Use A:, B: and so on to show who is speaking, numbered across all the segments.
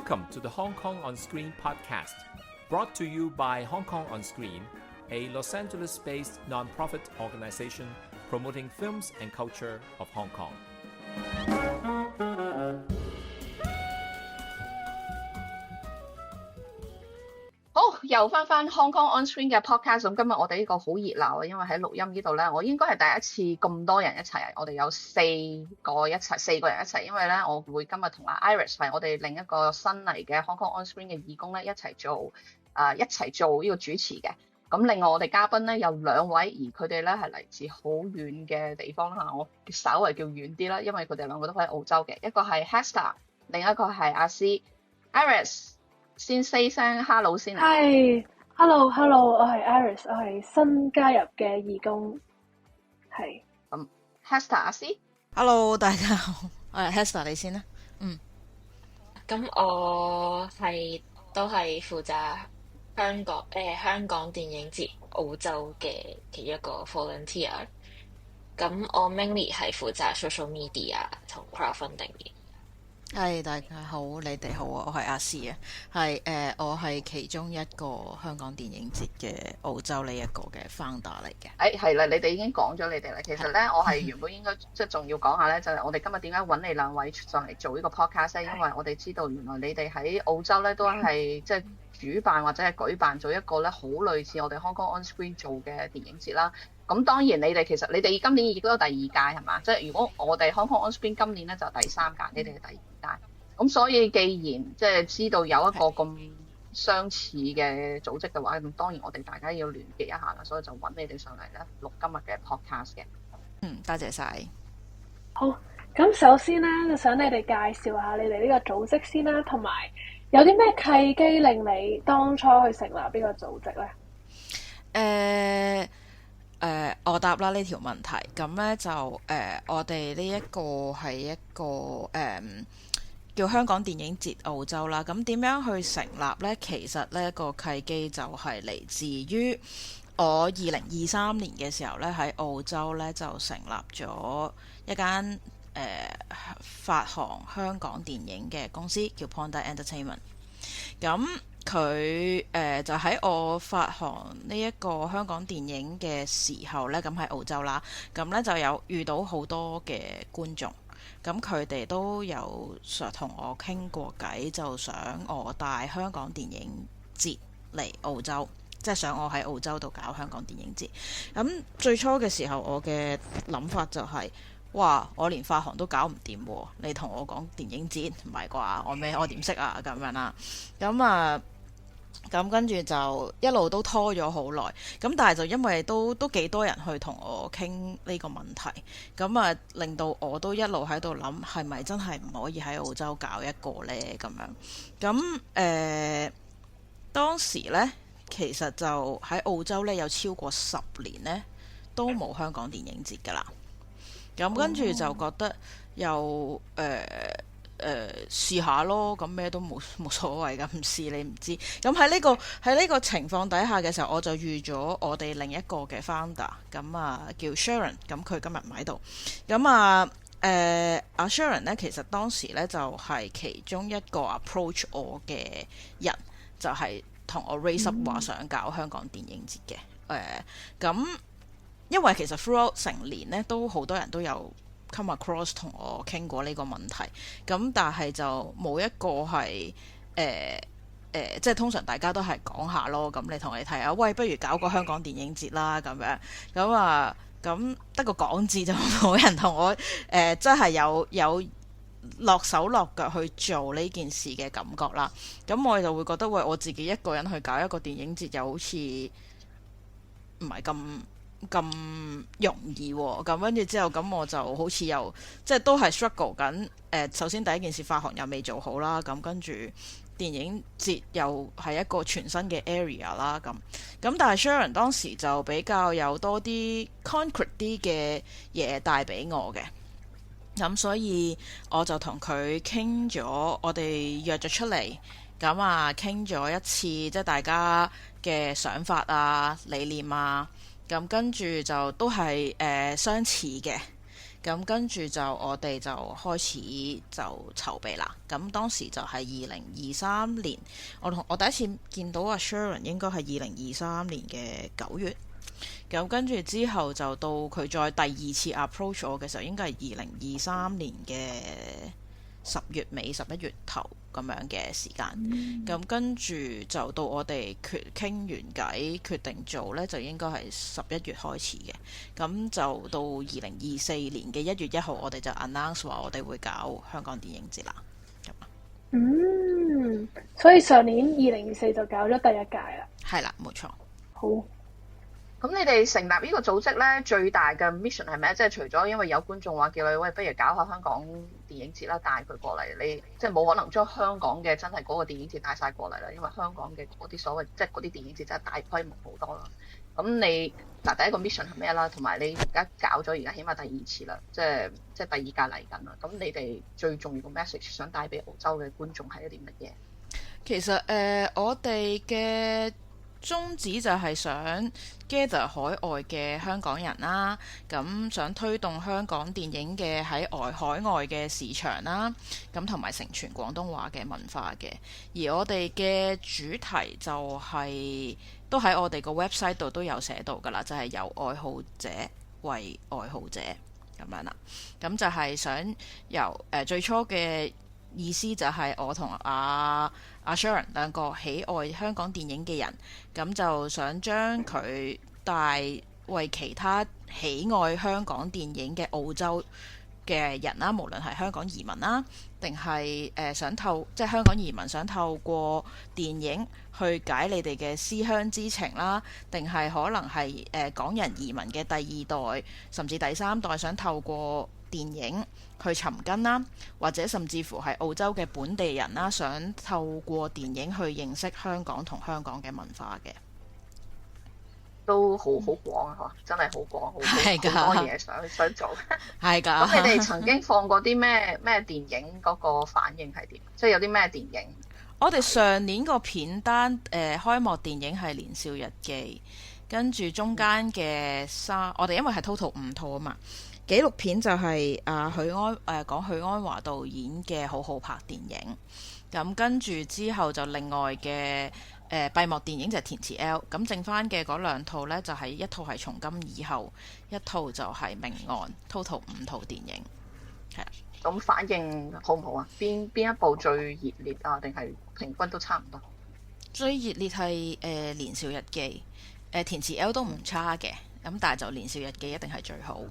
A: Welcome to the Hong Kong On Screen podcast, brought to you by Hong Kong On Screen, a Los Angeles-based non-profit organization promoting films and culture of Hong Kong.
B: 好，又翻 Hong Kong On Screen 嘅 podcast。咁今日我哋呢個好熱鬧啊，因為喺錄音呢度咧，我應該係第一次咁多人一齊，我哋有四個人一齊。因為咧，我會今日同阿 Iris 係我哋另一個新嚟嘅 Hong Kong On Screen 嘅義工咧，一齊做呢個主持嘅。咁另外我哋嘉賓咧有兩位，而佢哋咧係嚟自好遠嘅地方啦，我稍為叫遠啲啦，因為佢哋兩個都喺澳洲嘅，一個係 Hester， 另一個係阿 C。Iris 先 say 聲 hello 先啊。
C: Hi，hello，我係 Iris， 我係新加入嘅義工。係。
B: 咁 Hester 阿 C。Hello，
D: 大家好，我係 Hester， 你先啦。
E: 咁我都係負責香港電影節澳洲嘅其中一個 volunteer。咁我 mainly 係負責 social media 同 crowdfunding 嘅。
D: 係，大家好，你哋好啊！我係阿 C 啊，我係其中一個香港電影節嘅澳洲呢一個嘅 founder 嚟嘅。
B: 係啦，你哋已經講咗你哋啦。其實咧，我係原本應該即係仲要講下咧，就係我哋今日點解揾你兩位上嚟做呢個 podcast 咧？因為我哋知道原來你哋喺澳洲咧都係即係主辦或者係舉辦咗一個咧好類似我哋 Hong Kong On Screen 做嘅電影節啦。咁當然你哋今年亦都有第二屆係嘛？即係如果我哋 Hong Kong On Screen 今年咧就第三屆，你哋係第二屆。咁所以既然即係知道有一個咁相似嘅組織嘅話，咁當然我哋大家要聯結一下啦，所以就揾你哋上嚟咧錄今日嘅 podcast 嘅。
D: 多謝晒。
C: 好，咁首先咧就想你哋介紹下你哋呢個組織先啦，同埋有啲咩契機令你當初去成立呢個組織咧？
D: 我答啦呢條問題。咁咧就我哋呢一個係一個叫香港電影節澳洲啦。咁點樣去成立呢？其實呢個契機就係嚟自於我2023年嘅時候呢，喺澳洲呢就成立咗一間發行香港電影嘅公司，叫 Ponda Entertainment。咁佢就喺我發行呢一個香港電影嘅時候呢，咁喺澳洲啦，咁呢就有遇到好多嘅觀眾，咁佢哋都有同我傾過偈，就想我帶香港電影節嚟澳洲，即係想我喺澳洲度搞香港電影節。咁最初嘅時候，我嘅諗法就係哇！我連發行都搞唔掂喎，你同我講電影節唔係啩？我點識啊？咁樣啦，咁跟住就一路都拖咗好耐。咁但係就因為都幾多人去同我傾呢個問題，咁令到我都一路喺度諗，係咪真係唔可以喺澳洲搞一個呢？咁樣咁當時呢，其實就喺澳洲呢，有超過10年呢都冇香港電影節㗎啦。咁跟住就覺得又試下咯，咁咩都冇所謂㗎，唔試你唔知。咁喺呢個情況底下嘅時候，我就預咗我哋另一個嘅 founder， 咁叫 Sharon， 咁佢今日唔喺度。咁阿 Sharon 呢，其實當時呢就係其中一個 approach 我嘅人，就係同我 raise up 話想搞香港電影節嘅。咁因為其實 throughout 成年咧，都好多人都有 come across 同我傾過呢個問題，咁但係就冇一個係即係通常大家都係講下咯，咁你同你睇下，喂，不如搞個香港電影節啦咁樣，咁得個講字就冇人同我真係有落手落腳去做呢件事嘅感覺啦。咁我就會覺得，喂，我自己一個人去搞一個電影節，又好似唔係咁容易喎。咁跟住之後，咁我就好似又即係都係 struggle 緊。首先第一件事發行又未做好啦，咁跟住電影節又係一個全新嘅 area 啦。咁但係 Sharon 當時就比較有多啲 concrete 啲嘅嘢帶俾我嘅。咁所以我就同佢傾咗，我哋約咗出嚟，咁傾咗一次，即係大家嘅想法啊、理念啊，咁跟住就都係相似嘅。咁跟住就我哋就開始就籌備啦。咁當時就係2023年，我第一次見到阿 Sharon 應該係2023年嘅9月。咁跟住之後就到佢再第二次 approach 我嘅時候，應該係2023年嘅10月尾11月頭咁樣嘅時間。咁跟住就到我哋傾完偈決定做呢，就應該係11月開始嘅。咁就到2024年嘅1月1號，我哋就 announce 話我哋會搞香港電影節啦。
C: 所以上年2024就搞咗第一屆啦。
D: 係啦，冇錯。
C: 好。
B: 咁你哋成立呢個組織咧，最大嘅 mission 係咩？即係除咗因為有觀眾話叫你喂，不如搞下香港電影節啦，帶佢過嚟，你即係冇可能將香港嘅真係嗰個電影節帶晒過嚟啦，因為香港嘅嗰啲所謂即係嗰啲電影節真係大規模好多啦。咁你第一個 mission 係咩啦？同埋你而家搞咗而家起碼第二次啦，即係第二屆嚟緊啦。咁你哋最重要個 message 想帶俾澳洲嘅觀眾係一啲乜嘢？
D: 其實我哋嘅宗旨就係想 gather 海外嘅香港人啦，咁想推動香港電影嘅喺海外嘅市場啦，咁同埋承傳廣東話嘅文化嘅。而我哋嘅主題就係、都喺我哋個 website 度都有寫到㗎啦，就係、由愛好者為愛好者咁樣啦。咁就係想由最初嘅意思就係我同阿 Sharon 兩個喜愛香港電影嘅人，咁就想將佢帶為其他喜愛香港電影嘅澳洲嘅人啦，無論係香港移民啦，定係想即係香港移民想透過電影去解你哋嘅思鄉之情啦，定係可能係港人移民嘅第二代甚至第三代想透過電影去尋根啦，或者甚至乎係澳洲嘅本地人啦，想透過電影去認識香港同香港嘅文化嘅，
B: 都好廣啊！真係好廣，好多嘢想做。
D: 係㗎。
B: 咁你哋曾經放過啲咩電影嗰個反應係點？即係有啲咩電影？
D: 我哋上年個片單開幕電影係《年少日記》，跟住中間嘅我哋因為係 total 5套啊嘛。紀錄片就係講許鞍華導演嘅《好好拍電影》，咁跟住之後就另外嘅閉幕電影就係填詞 L， 咁剩翻嘅嗰2套呢，就係一套係從今以後，一套就係命案 total 5套電影，係啊。
B: 咁反應好唔好啊？邊一部最熱烈啊？定係平均都差唔多？
D: 最熱烈係年少日記，填詞 L 都唔差嘅。咁但係就年少日記一定係最好，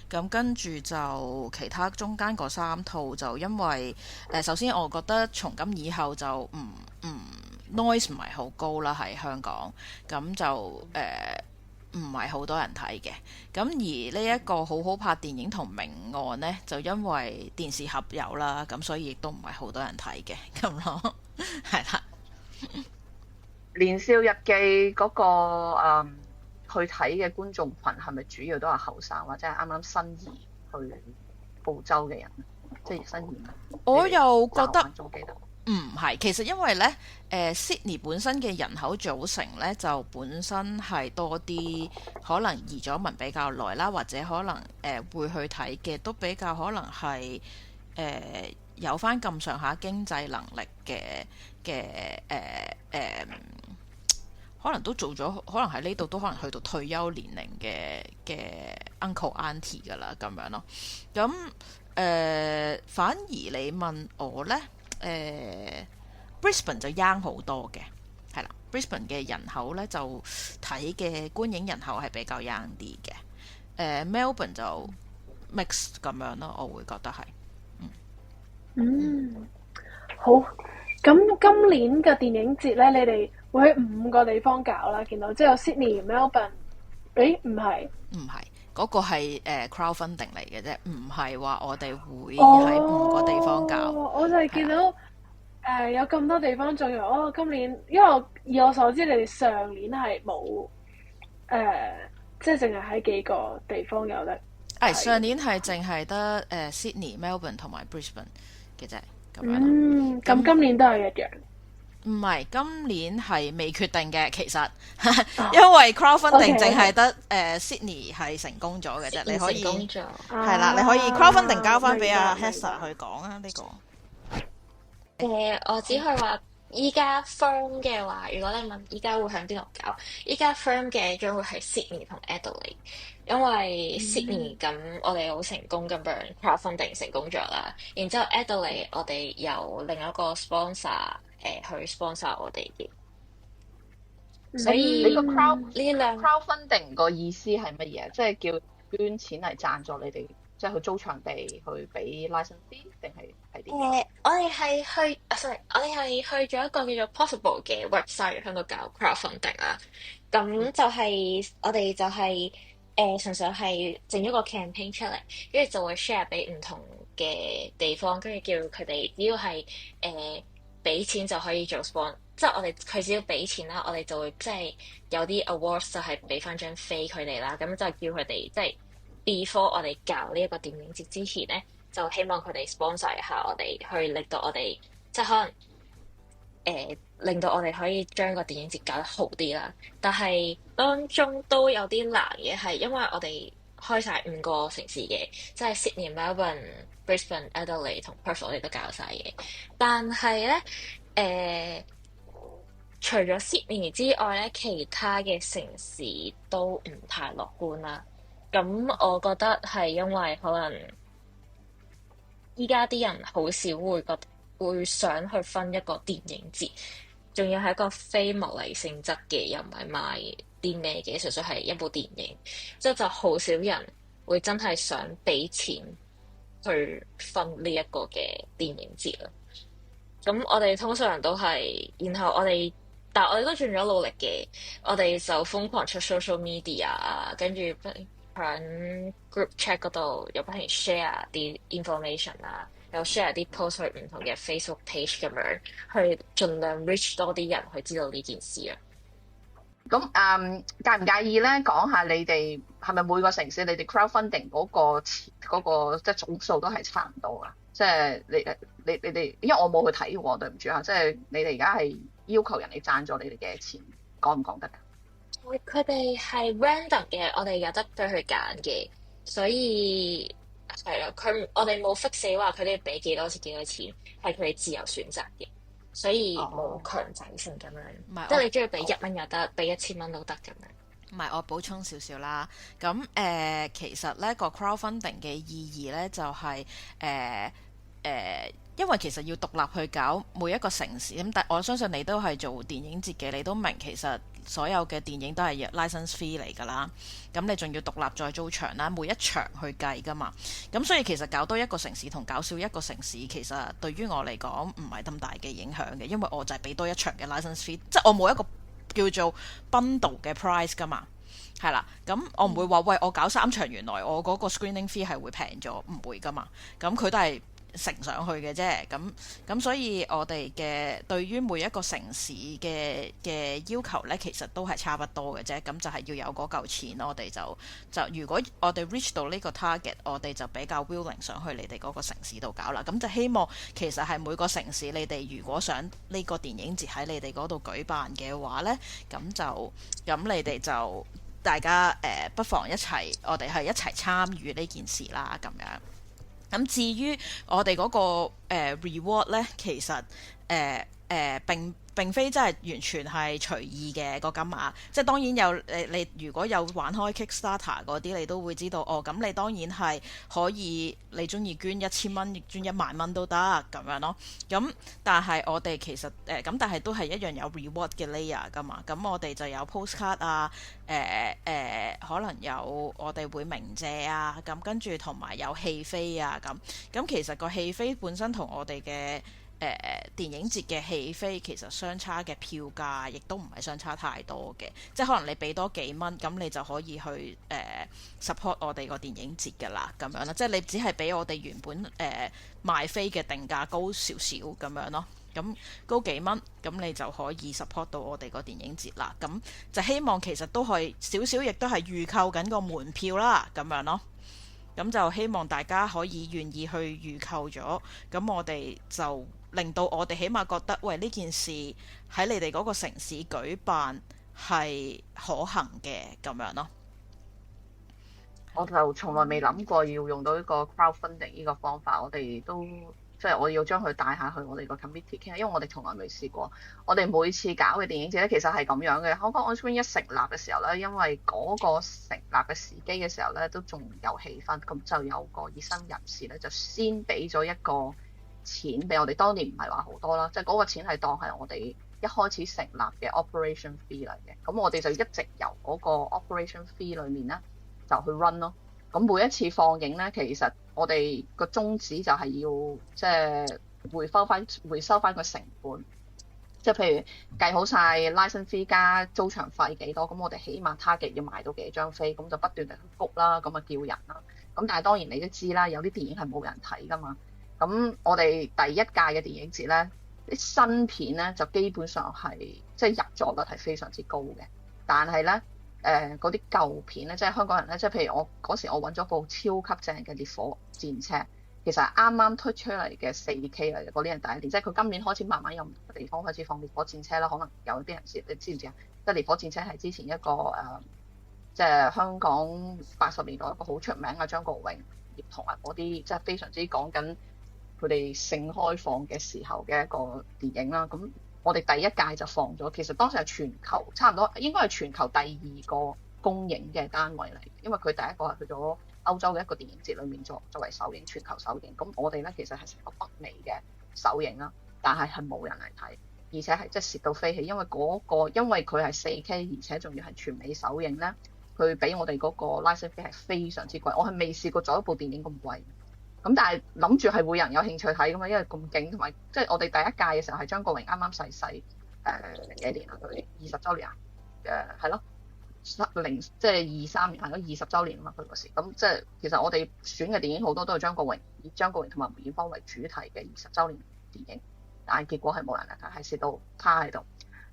D: 咁跟住就其他中間嗰3套就因為首先我覺得從今以後就noise 唔係好高啦喺香港，咁就唔係好多人睇嘅。咁而呢一個好好拍電影同命案呢，就因為電視合有啦，咁所以亦都唔係好多人睇嘅咁咯，係啦。
B: 年少日記嗰個去睇嘅觀眾群係咪主要都係後生或者係啱啱新移去澳洲嘅人？即係新移民。
D: 我又覺得唔係，其實因為呢Sydney 本身嘅人口組成呢，就本身係多啲可能移咗民比較耐啦，或者可能會去睇嘅都比較可能係有返咁上下經濟能力嘅可能都做咗，可能喺呢度都可能去到退休年齡嘅 uncle auntie 㗎啦，咁樣咯。咁反而你問我呢，Brisbane 就 young 好多嘅，係啦。Brisbane 嘅人口呢，就睇嘅觀影人口係比較 young 啲嘅。Melbourne 就 mix 咁樣咯，我會覺得係。
C: 好。咁今年嘅電影節呢，你哋會喺5個地方搞啦，見到即係有 Sydney、Melbourne， 唔係嗰個係crowdfunding 嚟嘅啫，唔係話我哋會喺5個地方搞。我就係見到有咁多地方，仲有今年，因為以我所知，你哋上年係冇即係淨係喺幾個地方有得。
D: 上年係淨係得Sydney、Melbourne 同埋 Brisbane 嘅啫。咁今年都係一樣。唔係，今年係未決定嘅，其實因為 crowdfunding 淨係得Sydney 係成功咗嘅啫，你可以係啦，你可以 crowdfunding 交翻俾阿 Hester 去講啊呢個。
E: 我只係話依家 firm 嘅話，如果你問依家會向邊度搞，依家 firm 嘅將會係 Sydney 同 Adelaide， 因為 Sydney 咁我哋好成功咁樣 crowdfunding 成功咗啦，然之後 Adelaide 我哋有另一個 sponsor 去 sponsor 我哋嘅，所以
B: 你個
E: crowdfunding
B: 個意思係乜嘢？即係叫捐錢嚟贊助你哋，即係去租場地去俾 license fee，定係啲？
E: 我哋係去sorry，我哋係去咗一個叫做 Possible 嘅 website 喺度搞 crowdfunding 啦。咁就係我哋就係純粹係整咗個 campaign 出嚟，跟住就會 share 俾唔同嘅地方，跟住叫佢哋只要係俾錢就可以做 sponsor，即係佢只要俾錢啦，我哋就會即係有啲 awards 就係俾翻張飛佢哋啦，咁就叫佢哋即係 before 我哋搞呢一個電影節之前咧，就希望佢哋 sponsor 一下我哋，去令到我哋即係可能令到我哋可以將個電影節搞得好啲啦。但係當中都有啲難嘅，係因為我哋開晒5個城市嘅，即係 Sydney、Melbourne、Brisbane、Adelaide 同 Perth 我哋都搞晒嘅。但係咧除咗 Sydney 之外咧，其他嘅城市都唔太樂觀啦。咁我覺得係因為可能依家啲人好少會想去分一個電影節，仲要係一個非牟利性質嘅，又唔係賣啲咩嘅，純粹係一部電影，即係就好少人會真係想俾錢去分呢一個嘅電影節啦。咁我哋通常都係，然後但係我哋都盡咗努力嘅，我哋就瘋狂出 social media 啊，跟住喺 group chat 嗰度又不停 share 啲 information 啊，又 share 啲 post 去唔同嘅 Facebook page 咁樣，去盡量 reach 多啲人去知道呢件事啊。
B: 咁介唔介意咧講下你哋係咪每個城市你哋 crowdfunding 嗰個即係總數都係差唔多啊？即係你哋，因為我冇去睇喎，對唔住啊！即係你哋而家係要求人哋贊助你哋嘅錢，講唔講得㗎？
E: 佢哋係 random 嘅，我哋有得俾佢揀嘅，所以係啦。我哋冇 fix 死話佢哋俾幾多錢，係佢哋自由選擇嘅，所以冇強制性咁樣。即係你中意俾1蚊又得，俾1000蚊都得咁樣。
D: 唔係，我補充少少啦。咁其實咧個 crowdfunding 嘅意義咧就係因為其實要獨立去搞每一個城市咁，但我相信你都係做電影節嘅，你都明其實所有嘅電影都係 license fee 嚟㗎啦。咁你仲要獨立再租場啦，每一場去計㗎嘛。咁所以其實搞多一個城市同搞少一個城市，其實對於我嚟講唔係咁大嘅影響嘅，因為我就係俾多一場嘅 license fee，即係我冇一個叫做 bundle 嘅 price 㗎嘛。係啦，咁我唔會話喂，我搞3場，原來我嗰個 screening fee 係會平咗，唔會㗎嘛。咁佢都係乘上去嘅啫，咁所以我哋嘅對於每一個城市嘅要求呢，其實都係差不多嘅啫。咁就係要有嗰嚿錢，我哋就如果我哋 reach 到呢個 target，我哋就比較 willing 上去你哋嗰個城市度搞啦。咁就希望其實係每個城市你哋如果想呢個電影節喺你哋嗰度舉辦嘅話呢，咁你哋就大家不妨一齊，我哋係一齊參與呢件事啦，咁樣。咁至於我哋嗰個reward 咧，其實並非真係完全係隨意嘅個金額，即係當然有你如果有玩開 Kickstarter 嗰啲，你都會知道哦。咁你當然係可以，你中意捐1000蚊，捐1萬蚊都得咁樣咯。咁但係我哋其實咁，但係都係一樣有 reward 嘅 layer 噶嘛。咁我哋就有 postcard 啊，可能有我哋會鳴謝啊，咁跟住同埋有戲飛啊咁其實個戲飛本身同我哋嘅電影節嘅戲飛其實相差嘅票價亦都唔係相差太多嘅，即係可能你俾多幾蚊，咁你就可以去support 我哋個電影節㗎啦，咁樣啦，即係你只係比我哋原本賣飛嘅定價高少少咁樣咯，咁高幾蚊，咁你就可以 support 到我哋個電影節啦，咁就希望其實都係少少，亦都係預購緊個門票啦，咁樣咯。咁就希望大家可以願意去預購咗，咁我哋就令到我哋起碼覺得，喂，呢件事喺你哋嗰個城市舉辦係可行嘅咁樣咯。
B: 我就從來未諗過要用到呢個 crowdfunding 呢個方法，我哋都即係我要將佢帶下去我哋個 committee 傾，因為我哋從來未試過。我哋每次搞嘅電影節咧，其實係咁樣嘅。Hong Kong On Screen 一成立嘅時候咧，因為嗰個成立嘅時機嘅時候咧，都仲有氣氛，咁就有個熱心人士咧，就先俾咗一個錢俾我哋。當年唔係話好多啦，即係嗰個錢係當係我哋一開始成立嘅 operation fee 嚟嘅。咁我哋就一直由嗰個 operation fee 裏面咧，就去 run 咯。咁每一次放映咧，其實我哋個宗旨就係要即係回收翻個成本。即係譬如計好晒 license fee 加租場費幾多，咁我哋起碼 target 要賣到幾張飛，咁就不斷地去谷啦，咁啊叫人啦。咁但係當然你都知啦，有啲電影係冇人睇噶嘛。咁我哋第一屆嘅電影節咧，啲新片咧就基本上係即係入座率係非常之高嘅，但係咧。嗰啲舊片咧，即係香港人咧，即係譬如我嗰時我揾咗部超級正嘅烈火戰車，其實係啱啱推出嚟嘅 4K 嚟嘅，嗰啲人第一年，即係佢今年開始慢慢有唔同嘅地方開始放烈火戰車啦，可能有啲人知，你知唔知啊？即係烈火戰車係之前一個即係香港80年代一個好出名嘅張國榮、葉童啊嗰啲，即係非常之講緊佢哋性開放嘅時候嘅一個電影啦，咁。我哋第一屆就放咗，其實當時係全球差唔多應該係全球第二個公映嘅單位嚟，因為佢第一個係去咗歐洲嘅一個電影節裏面作為首映，全球首映。咁我哋咧其實係成個北美嘅首映啦，但係係冇人嚟睇，而且係即係蝕到飛起，因為因為佢係 4K， 而且仲要係全美首映咧，佢俾我哋嗰個 license fee 係非常之貴，我係未試過做一部電影咁貴。咁但係諗住係會有人有興趣睇㗎嘛，因為咁勁，同埋即係我哋第一屆嘅時候係張國榮啱啱逝世幾年啊？佢20週年啊？係咯，即係23年係咯20週年啊嘛，佢嗰時。咁即係其實我哋選嘅電影好多都係張國榮，以張國榮同埋梅艷芳為主題嘅20週年電影，但係結果係冇人嚟睇，係蝕到趴喺度。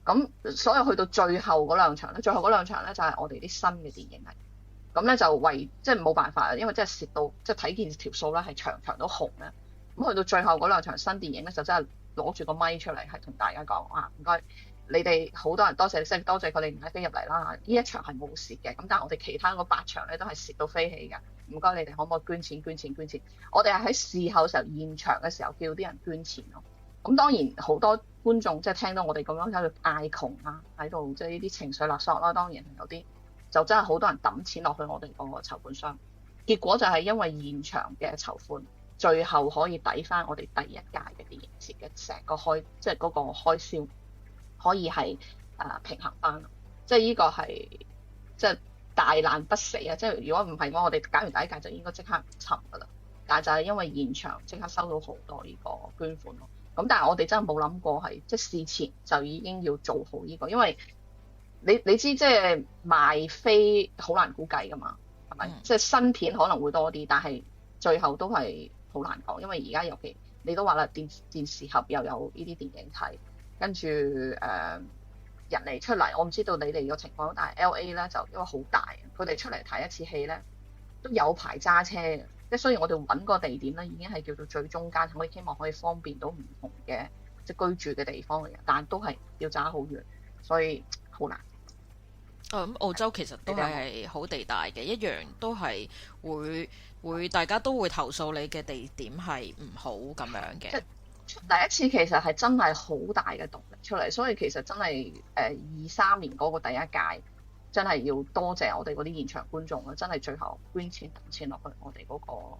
B: 咁所以去到最後嗰兩場咧，最後嗰兩場咧就係我哋啲新嘅電影嚟。咁咧就即係冇辦法啦，因為真係蝕到即係睇見條數咧係場場都紅咧。咁去到最後嗰兩場新電影咧，就真係攞住個咪出嚟係同大家講啊，唔該你哋好多人多謝佢哋買飛入嚟啦。呢一場係冇蝕嘅，咁但係我哋其他嗰8場咧都係蝕到飛起嘅。唔該你哋可唔可以捐錢？我哋係喺事後時候現場嘅時候叫啲人捐錢咯。咁當然好多觀眾即係聽到我哋咁樣喺度嗌窮啊，喺度即係呢啲情緒勒索啦。當然有啲。就真係好多人抌錢落去我哋嗰個籌款箱，結果就係因為現場嘅籌款，最後可以抵翻我哋第一屆嘅電影節嘅成個即係嗰個開銷，可以係平衡翻。即係呢個係即係大難不死啊！即係如果唔係我哋搞完第一屆就應該即刻沉噶啦。但係就係因為現場即刻收到好多呢個捐款咯。咁但係我哋真係冇諗過係即係事前就已經要做好呢個，因為。你知即係賣飛好難估計㗎嘛，係咪？即係新片可能會多啲，但係最後都係好難講，因為而家尤其你都話啦，電視盒又有呢啲電影睇，跟住人嚟出嚟，我唔知道你哋個情況，但係 LA 咧就因為好大，佢哋出嚟睇一次戲咧都有排揸車嘅，即係雖然我哋揾個地點咧已經係叫做最中間，希望可以方便到唔同嘅即係居住嘅地方嚟嘅，但係都係要揸好遠，所以好難。
D: 咁澳洲其實都係好地大嘅，一樣都係會大家都會投訴你嘅地點係唔好咁樣嘅。
B: 第一次其實係真係好大嘅動力出嚟，所以其實真係23年嗰個第一屆真係要多謝我哋嗰啲現場觀眾啦，真係最後捐錢抌錢落去我哋嗰個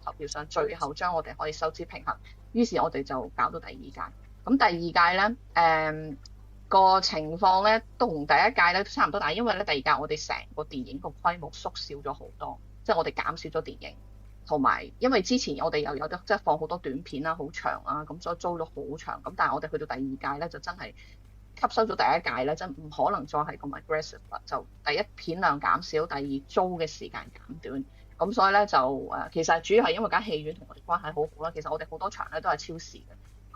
B: 投票上，最後將我哋可以收支平衡。於是我哋就搞到第二屆。咁第二屆咧個情況咧都同第一屆咧都差唔多，但係因為咧第二屆我哋成個電影個規模縮小咗好多，即係我哋減少咗電影，同埋因為之前我哋又有得即係放好多短片啦，好長啦，咁所以租咗好長，咁但係我哋去到第二屆咧就真係吸收咗第一屆咧，真唔可能再係咁 aggressive 啦，就第一片量減少，第二租嘅時間減短，咁所以咧就其實主要係因為間戲院同我哋關係好好啦，其實我哋好多場咧都係超時嘅。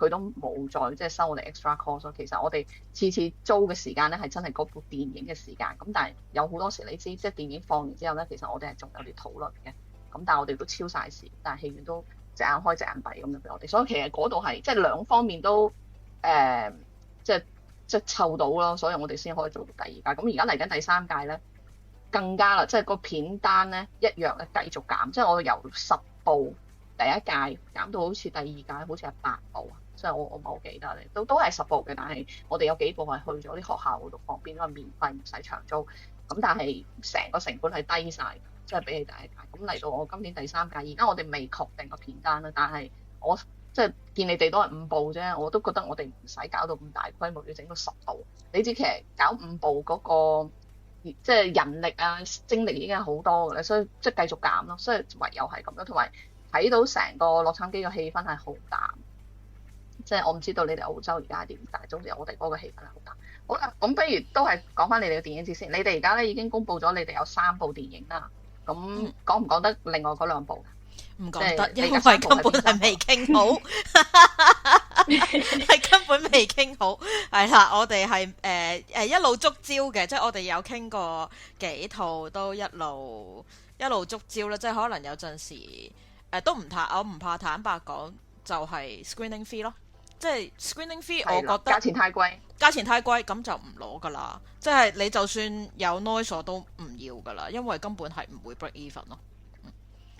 B: 佢都冇再即係收我哋 extra cost。其實我哋次次租嘅時間咧係真係嗰部電影嘅時間。咁但係有好多時你知，即係電影放完之後咧，其實我哋係仲有啲討論嘅。咁但係我哋都超晒時，但係戲院都隻眼開隻眼閉咁樣俾我哋。所以其實嗰度係即係兩方面都即係湊到咯，所以我哋先可以做到第二屆。咁而家嚟緊第三屆咧，更加啦，即係個片單咧一樣咧繼續減，即係我由10部第一屆減到好似第二屆好似係8部啊，即係我冇記得咧，都係10部嘅，但係我哋有幾部係去咗啲學校嗰度放，變咗免費唔使長租，咁但係成個成本係低晒，即係比起第一屆。咁嚟到我今年第三屆，而家我哋未確定個片單啦，但係我即係見你哋都係5部啫，我都覺得我哋唔使搞到咁大規模，要整到10部。你知其實搞5部嗰個即係人力啊精力已經係好多嘅咧，所以即係繼續減咯。所以唯有係咁樣，同埋睇到成個洛杉磯嘅氣氛係好淡。即係我唔知道你哋澳洲而家係點，但係總之我哋嗰個氣氛係好淡。好啦，咁不如都係講翻你哋嘅電影節先。你哋而家咧已經公布咗你哋有3部電影啦。咁講唔講得另外嗰2部？
D: 唔講得，因為根本係未傾好，係根本未傾好。係啦，我哋係一路捉焦嘅，即係我哋有傾過幾套，都一路捉焦啦。即係可能有陣時都我唔怕坦白講，就係 screening fee 咯。即係 screening fee，我覺得價錢太貴，咁就唔攞噶啦。即係你就算有 noise 我都唔要噶啦，因為根本係唔會 break even 咯。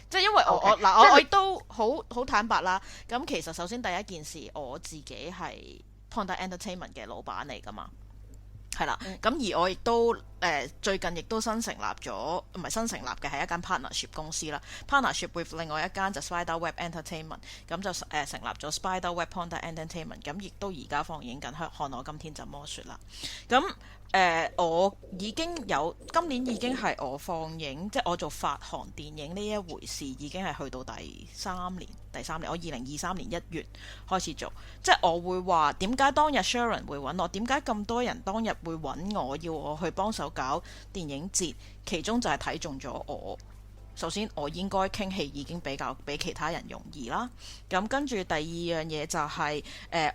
D: 即係因為我亦都好坦白啦。咁其實首先第一件事，我自己係 Ponda Entertainment 嘅老闆嚟噶嘛，係啦。咁而我亦都最近亦都新成立咗，唔係新成立嘅係一間 partnership 公司啦。partnership with 另外一間就 Spiderweb Entertainment， 咁就成立咗 Spiderweb Ponda Entertainment， 咁亦都而家放映緊《看我今天怎麼說》啦。咁我已經有今年已經係我放映，即係我做發行電影呢一回事，已經係去到第三年。我2023年1月開始做，即係我會話點解當日 Sharon 會揾我，點解咁多人當日會揾我，要我去幫手搞電影節，其中就係睇中咗我。首先我應該傾戲已經比其他人容易啦。咁跟住第二樣嘢就係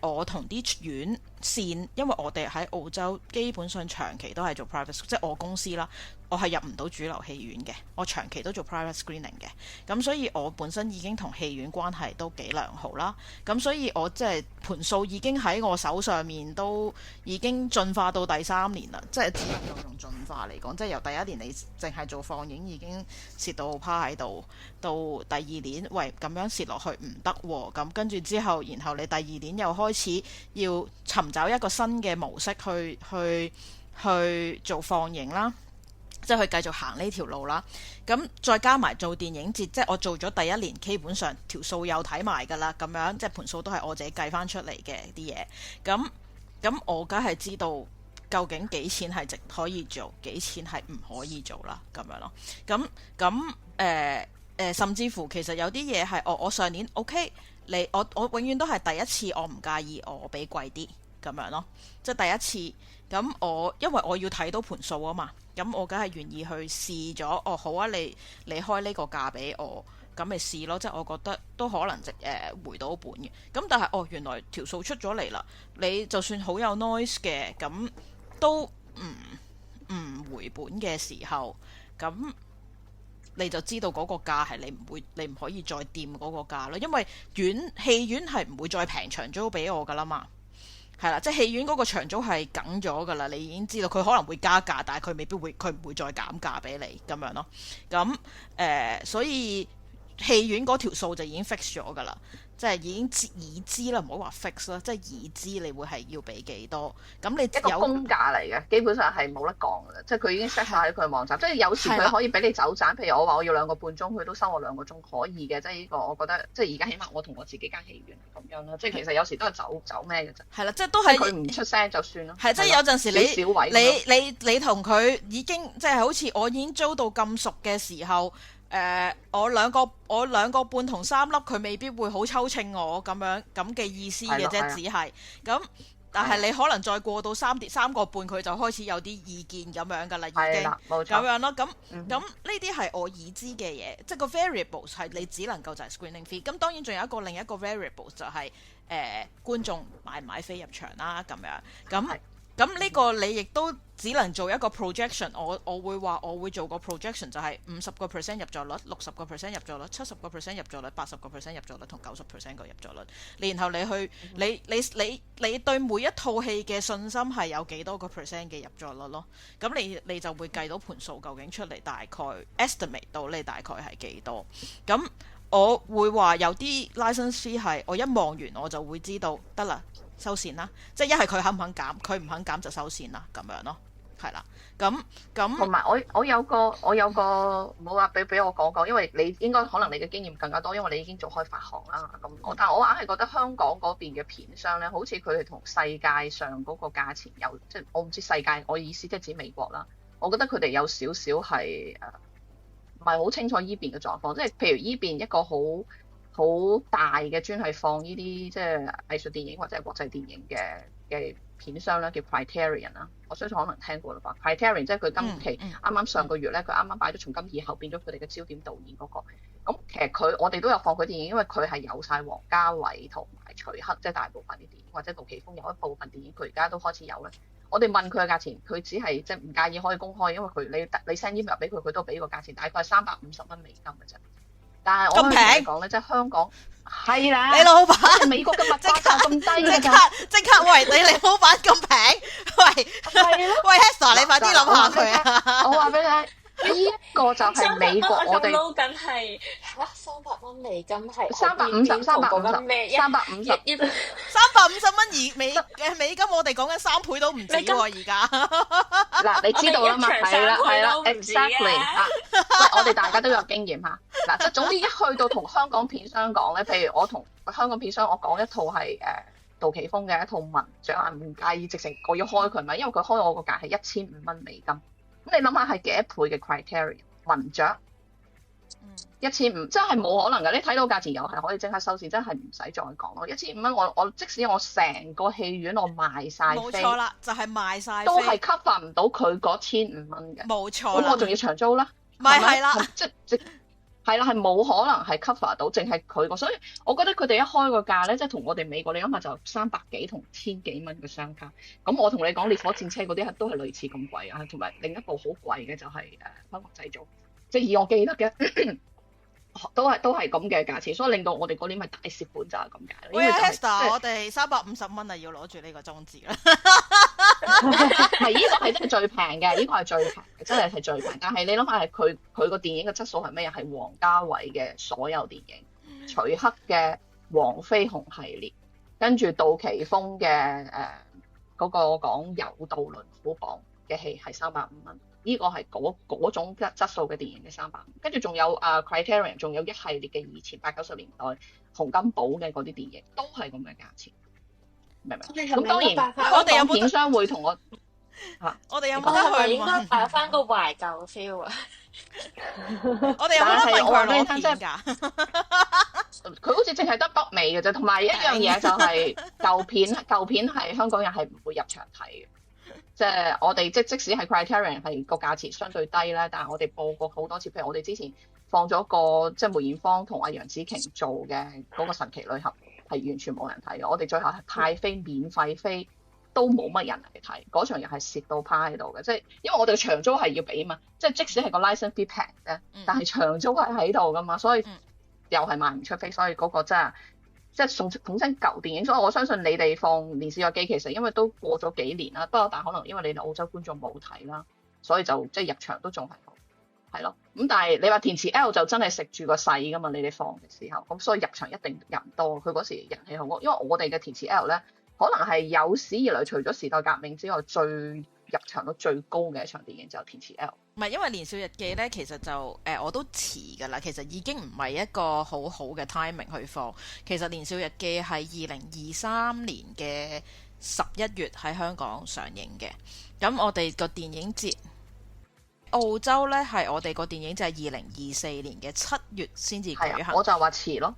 D: 我同啲院線，因為我哋喺澳洲基本上長期都係做 private， 即係我公司啦，我係入唔到主流戲院嘅，我長期都做 private screening 嘅。咁所以我本身已經同戲院關係都幾良好啦。咁所以我即係盤數已經喺我手上面，都已經進化到第3年啦。即係只能夠用進化嚟講，即係由第1年你淨係做放映已經蝕到趴喺度，到第2年喂咁樣蝕落去唔得喎。咁跟住之後，然後你第2年又開始要尋找一個新嘅模式去做放映啦，即係去繼續行呢條路啦。咁再加埋做電影節，即係我做咗第1年，基本上條數又睇埋㗎啦。咁樣即係盤數都係我自己計翻出嚟嘅啲嘢。咁我梗係知道究竟幾錢係值可以做，幾錢係唔可以做啦。咁樣咯。甚至乎其實有啲嘢係我上年 OK， 我永遠都係第一次，我唔介意我俾貴啲咁樣咯。即係第一次。咁因為我要睇到盤數啊嘛，咁我梗係願意去試咗。哦，好啊，你開呢個價俾我，咁咪試咯。即係我覺得都可能回到本嘅。咁但係原來條數出咗嚟啦，你就算好有 noise 嘅，咁都唔回本嘅時候，咁你就知道嗰個價係你唔可以再掂嗰個價咯。因為戲院係唔會再平長租俾我噶啦嘛。係啦，即係戲院嗰個長租係梗咗噶啦，你已經知道佢可能會加價，但係佢唔會再減價俾你咁樣咯。咁所以戲院嗰條數就已經 fix 咗噶啦，即係已知啦，唔好話 fix 啦，即係已知你會係要俾幾多。咁你有一個
B: 公價嚟嘅，基本上係冇得講嘅，即係佢已經 set 晒喺佢網站。即係有時佢可以俾你走盞，譬如我話我要2個半鐘，佢都收我2個鐘，可以嘅。即係呢個我覺得，即係而家起碼我同我自己間戲院係咁樣啦。即係其實有時都係走咩嘅啫。
D: 係啦，即係都係佢
B: 唔出聲就算啦。
D: 係即係有陣時
B: 小位
D: 你同佢已經即係好似我已經租到咁熟嘅時候。我兩個半同3粒，佢未必會好抽稱我咁嘅意思嘅啫，只係咁。但係你可能再過到3個半，佢就開始有啲意見咁樣噶啦，已經咁樣咯。咁呢啲係我已知嘅嘢，即係個 variables 係你只能夠就係 screening fee。咁當然仲有另一個 variables 就係觀眾買唔買飛入場啦咁樣。咁咁呢個你亦都只能做一個 projection，我會話我會做個 projection 就係50% 入座率、60% 入座率、70% 入座率、80% 入座率同90% 個入座率，然後你去你對每一套戲嘅信心係有幾多個 percent 嘅入座率咯，咁你就會計到盤數究竟出嚟大概 estimate 到你大概係幾多，咁我會話有啲 license fee 係我一望完我就會知道得啦。收線啦，即係一係佢肯唔肯減，佢唔肯減就收線啦，咁樣咯，係啦，咁
B: 同埋我有個冇話俾我講講，因為你應該可能你嘅經驗更加多，因為你已經做開發行啦，但係我硬係覺得香港嗰邊嘅片商咧，好似佢哋同世界上嗰個價錢有，即係我唔知世界，我意思即係指美國啦，我覺得佢哋有少少係唔係好清楚依邊嘅狀況，即係譬如依邊一個好大嘅專係放呢啲即係藝術電影或者係國際電影嘅片商啦，叫 Criterion 啦，我相信可能聽過啦吧。Criterion 即係佢今期啱啱上個月咧，佢啱啱擺咗從今以後變咗佢哋嘅焦點導演嗰個。咁其實我哋都有放佢電影，因為佢係有晒王家衛同埋徐克，即係大部分啲電影，或者杜琪峰有一部分電影，佢而家都開始有咧。我哋問佢嘅價錢，佢只係即係唔介意可以公開，因為你 send email 俾佢，佢都俾個價錢，大概係350蚊美金嘅啫。但係我可以同你講咧，即係香港係啦，
D: 你老闆
B: 美國嘅物價咁低嘅，
D: 即刻喂你老闆咁平，喂 Hester 你快啲諗下佢啊！
B: 我話俾你聽，呢一個就係美國我哋
E: 撈緊係300蚊美金係
B: 350 350
E: 蚊
D: 美金，我哋講緊3倍都唔止喎而家。
B: 嗱，你知道啦嘛，係啦，exactly 啊，我哋大家都有經驗嚇。嗱，即係總之一去到同香港片商講咧，譬如我同香港片商，我講一套係杜琪峰嘅一套文章，唔介意直情我要開佢咪，因為佢開我個價係1500蚊美金。咁你諗下係幾多倍嘅 criteria 文章？1500真係冇可能㗎，你睇到價錢又係可以即刻收線，真係唔使再講咯。1500蚊我即使我成個戲院我賣晒飛，
D: 冇錯啦，就係賣晒飛
B: 都係 cover 唔到佢嗰1500蚊嘅。
D: 冇錯，
B: 咁我仲要長租啦，
D: 咪係啦，
B: 即係啦，係冇可能係 cover 到，淨係佢個，所以我覺得佢哋一開個價咧，即係同我哋美國你諗下就300幾同1000幾蚊嘅相差。咁我同你講烈火戰車嗰啲都係類似咁貴啊，同埋另一部好貴嘅就係香港製造，即係以我記得嘅。都係咁嘅價錢，所以令到我哋嗰年咪大蝕本就係咁解。
D: 喂 Hester 我哋350蚊啊，要攞住呢個裝置啦。
B: 係呢個係真係最平嘅，呢個係最平嘅，真係最平。但係你諗下係佢個電影嘅質素係咩？係王家衛嘅所有電影，徐克嘅黃飛鴻系列，跟住杜琪峰嘅嗰個講柔道龍虎榜嘅戲係350蚊。呢個係嗰種質素嘅電影嘅350，跟住仲有Criterion， 仲有一系列嘅以前80-90年代洪金寶嘅嗰啲電影，都係咁嘅價錢，明唔明？咁當然，我哋有片商會同我
D: 我哋有冇得去
E: 應該擺翻個懷舊 feel 啊？
D: 我哋有冇得問佢攞片㗎？
B: 佢好似淨係得北美嘅啫，同埋一樣嘢就係舊片係香港人係唔會入場睇嘅。即係我哋即使係 Criterion 係個價錢相對低咧，但係我哋播過好多次，譬如我哋之前放咗個即係梅艷芳同阿楊紫瓊做嘅嗰個神奇女俠，係完全冇人睇嘅。我哋最後係派飛免費飛都冇乜人嚟睇，嗰場又係蝕到趴喺度嘅。即係因為我哋嘅長租係要俾嘛，即係即使係個 license fee 平啫，但係長租係喺度噶嘛，所以又係賣唔出飛，所以嗰個真係。即係統稱舊電影，所以我相信你哋放年少日記其實因為都過咗幾年啦，不過但可能因為你哋澳洲觀眾冇睇啦，所以就即係入場都仲係咯。咁但係你話填詞 L 就真係食住個勢噶嘛，你哋放嘅時候，咁所以入場一定人多。佢嗰時人氣好高，因為我哋嘅填詞 L 咧，可能係有史以來除咗時代革命之外入場率最高嘅一場電影就係填詞 L。
D: 唔係，因為年少日記咧，其實就我都遲㗎啦。其實已經唔係一個好好嘅 timing 去放。其實年少日記係2023年嘅11月喺香港上映嘅。咁我哋個電影節澳洲咧係我哋個電影就係2024年嘅7月先至舉行。
B: 我就話遲咯。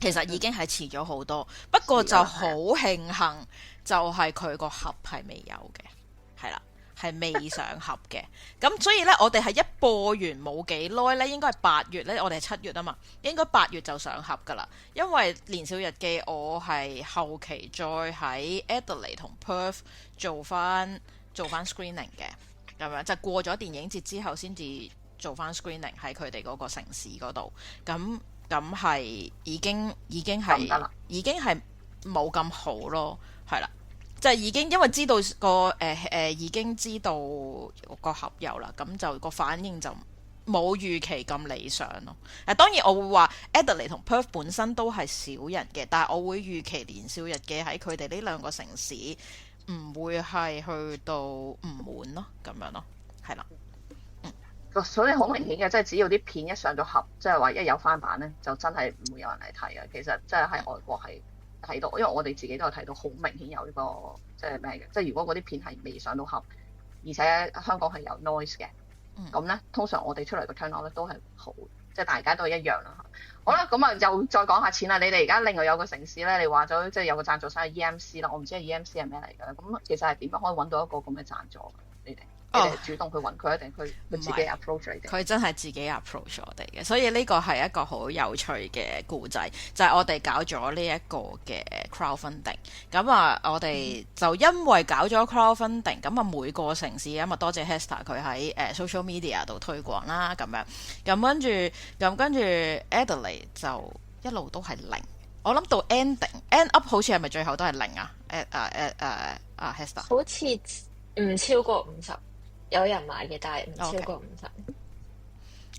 D: 其實已經係遲咗好多，不過就好慶幸就係佢個盒係未有嘅，係啦。係未上盒嘅。咁所以呢，我哋係一播完冇幾耐呢，應該係8月呢，我哋係7月啊嘛，應該8月就上盒噶啦。因為年少日記我係後期再喺 Adelaide 同 Perth 做翻 screening 嘅，咁樣就過咗電影節之後先至做翻 screening 喺佢哋嗰個城市嗰度。咁係已經係冇咁好咯，係啦。就係已經因為知道已經知道個合友啦，咁就個反應就冇預期咁理想咯。當然我會話 Adelaide 同 Perth 本身都係少人嘅，但係我會預期年少日記喺佢哋呢兩個城市唔會係去到唔滿咯，咁樣咯，係啦。
B: 所以好明顯嘅，即係只要啲片一上咗盒，即係話一有翻版咧，就真係唔會有人嚟睇嘅。其實即係喺外國係睇到，因為我哋自己都有睇到，好明顯有呢個即係咩嘅。即係如果嗰啲片係未上到盒，而且香港係有 noise 嘅，咁咧通常我哋出嚟嘅 turnout 咧都係好，即係大家都係一樣啦。好啦，咁啊又再講下錢啦。你哋而家另外有個城市咧，你話咗即係有個贊助商係 EMC 啦，我唔知係 EMC 係咩嚟嘅。咁其實係點樣可以揾到一個咁嘅贊助？你哋？你哋主動去揾佢，定佢自己 approach 你哋？佢
D: 真係自己 approach 我哋嘅，所以呢個係一個好有趣嘅故仔，就係我哋搞咗呢一個嘅 crowdfunding。咁啊，我哋就因為搞咗 crowdfunding，咁啊每個城市咁啊多謝 Hester 佢喺social media 度推廣啦，咁樣咁跟住 Adelaide 就一路都係0。我諗到 end up 好似係咪最後都係0啊？Hester
E: 好似唔超過50。有人買嘅，但係唔超過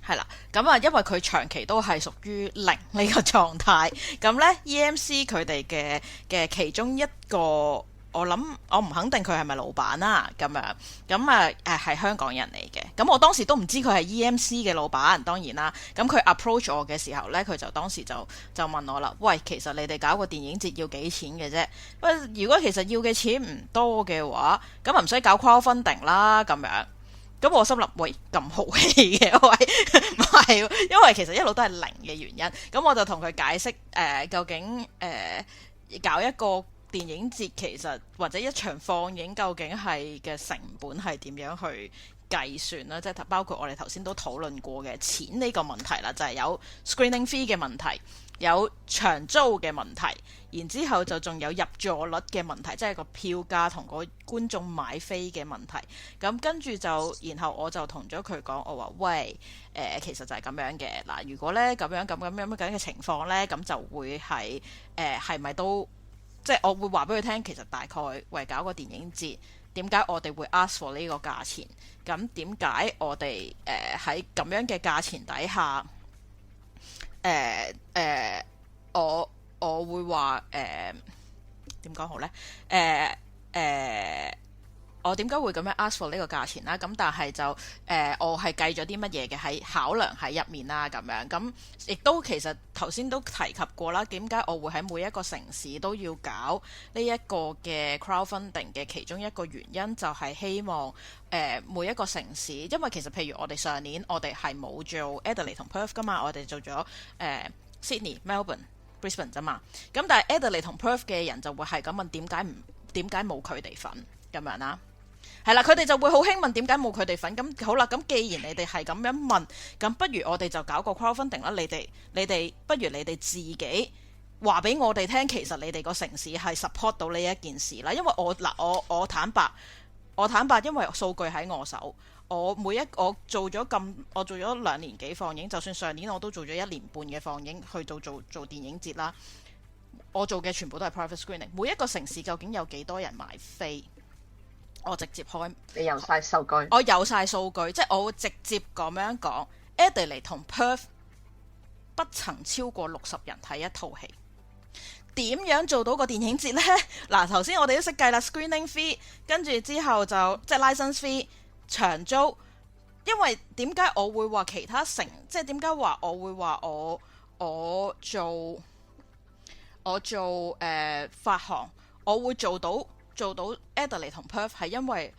E: 50。
D: 係啦，咁啊，因為佢長期都係屬於0呢個狀態，咁呢 EMC 佢哋嘅其中一個，我諗我唔肯定佢係咪老闆啦，咁樣，咁啊係香港人嚟嘅，咁我當時都唔知佢係 EMC 嘅老闆，當然啦，咁佢 approach 我嘅時候呢，佢就當時就問我啦，喂，其實你哋搞個電影節要幾錢嘅啫？喂，如果其實要嘅錢唔多嘅話，咁啊唔使搞 crowdfunding 啦，咁樣。咁我心諗，喂，咁豪氣嘅，喂，唔係，因為其實一路都係0嘅原因。咁我就同佢解釋，究竟搞一個電影節其實或者一場放映究竟係嘅成本係點樣去計算啦？即係包括我哋頭先都討論過嘅錢呢個問題啦，就係有 screening fee 嘅問題，有場租嘅問題，然之後就仲有入座率嘅問題，即係個票價同個觀眾買飛嘅問題。咁跟住然後我就同咗佢講，我話喂，其實就係咁樣嘅。嗱，如果呢咁樣嘅情況呢，咁就會係係咪都即係我會話俾佢聽，其實大概為搞個電影節，點解我哋會 ask for 呢個價錢？咁點解我哋喺咁樣嘅價錢底下，我會話點講好呢？我點解會咁樣 ask for 呢個價錢啦？咁但係就我係計咗啲乜嘢嘅喺考量喺入面啦，咁樣咁亦都其實頭先都提及過啦。點解我會喺每一個城市都要搞呢一個嘅 crowdfunding 嘅其中一個原因，就係希望每一個城市，因為其實譬如我哋上年我哋係冇做 Adelaide 同 Perth 噶嘛，我哋做咗Sydney、Melbourne、Brisbane 啫嘛。咁但係 Adelaide 同 Perth 嘅人就會係咁問，點解冇佢哋份咁樣啦？係啦，佢哋就會好興問點解冇佢哋份。咁好啦，咁既然你哋係咁樣問，咁不如我哋就搞個 crowdfunding 啦。你哋不如你哋自己話俾我哋聽，其實你哋個城市係 support 到呢一件事啦。因為我坦白，因為數據喺我手，我做咗2年幾放映，就算上年我都做咗1年半嘅放映去做電影節啦。我做嘅全部都係 private screening。每一個城市究竟有幾多人買飛？我直接開，
B: 你有晒數據，
D: 我有晒數據，即係我會直接咁樣講 Adelaide 同 Perth 不曾超過60人睇一套戲。點樣做到個電影節呢？嗱，頭先我哋都識計啦 ，screening fee， 跟住之後就即係 license fee、場租。因為點解我會話其他城，即係點解話我會話我做發行，我會做到 Adelaide 同 Perth 係因為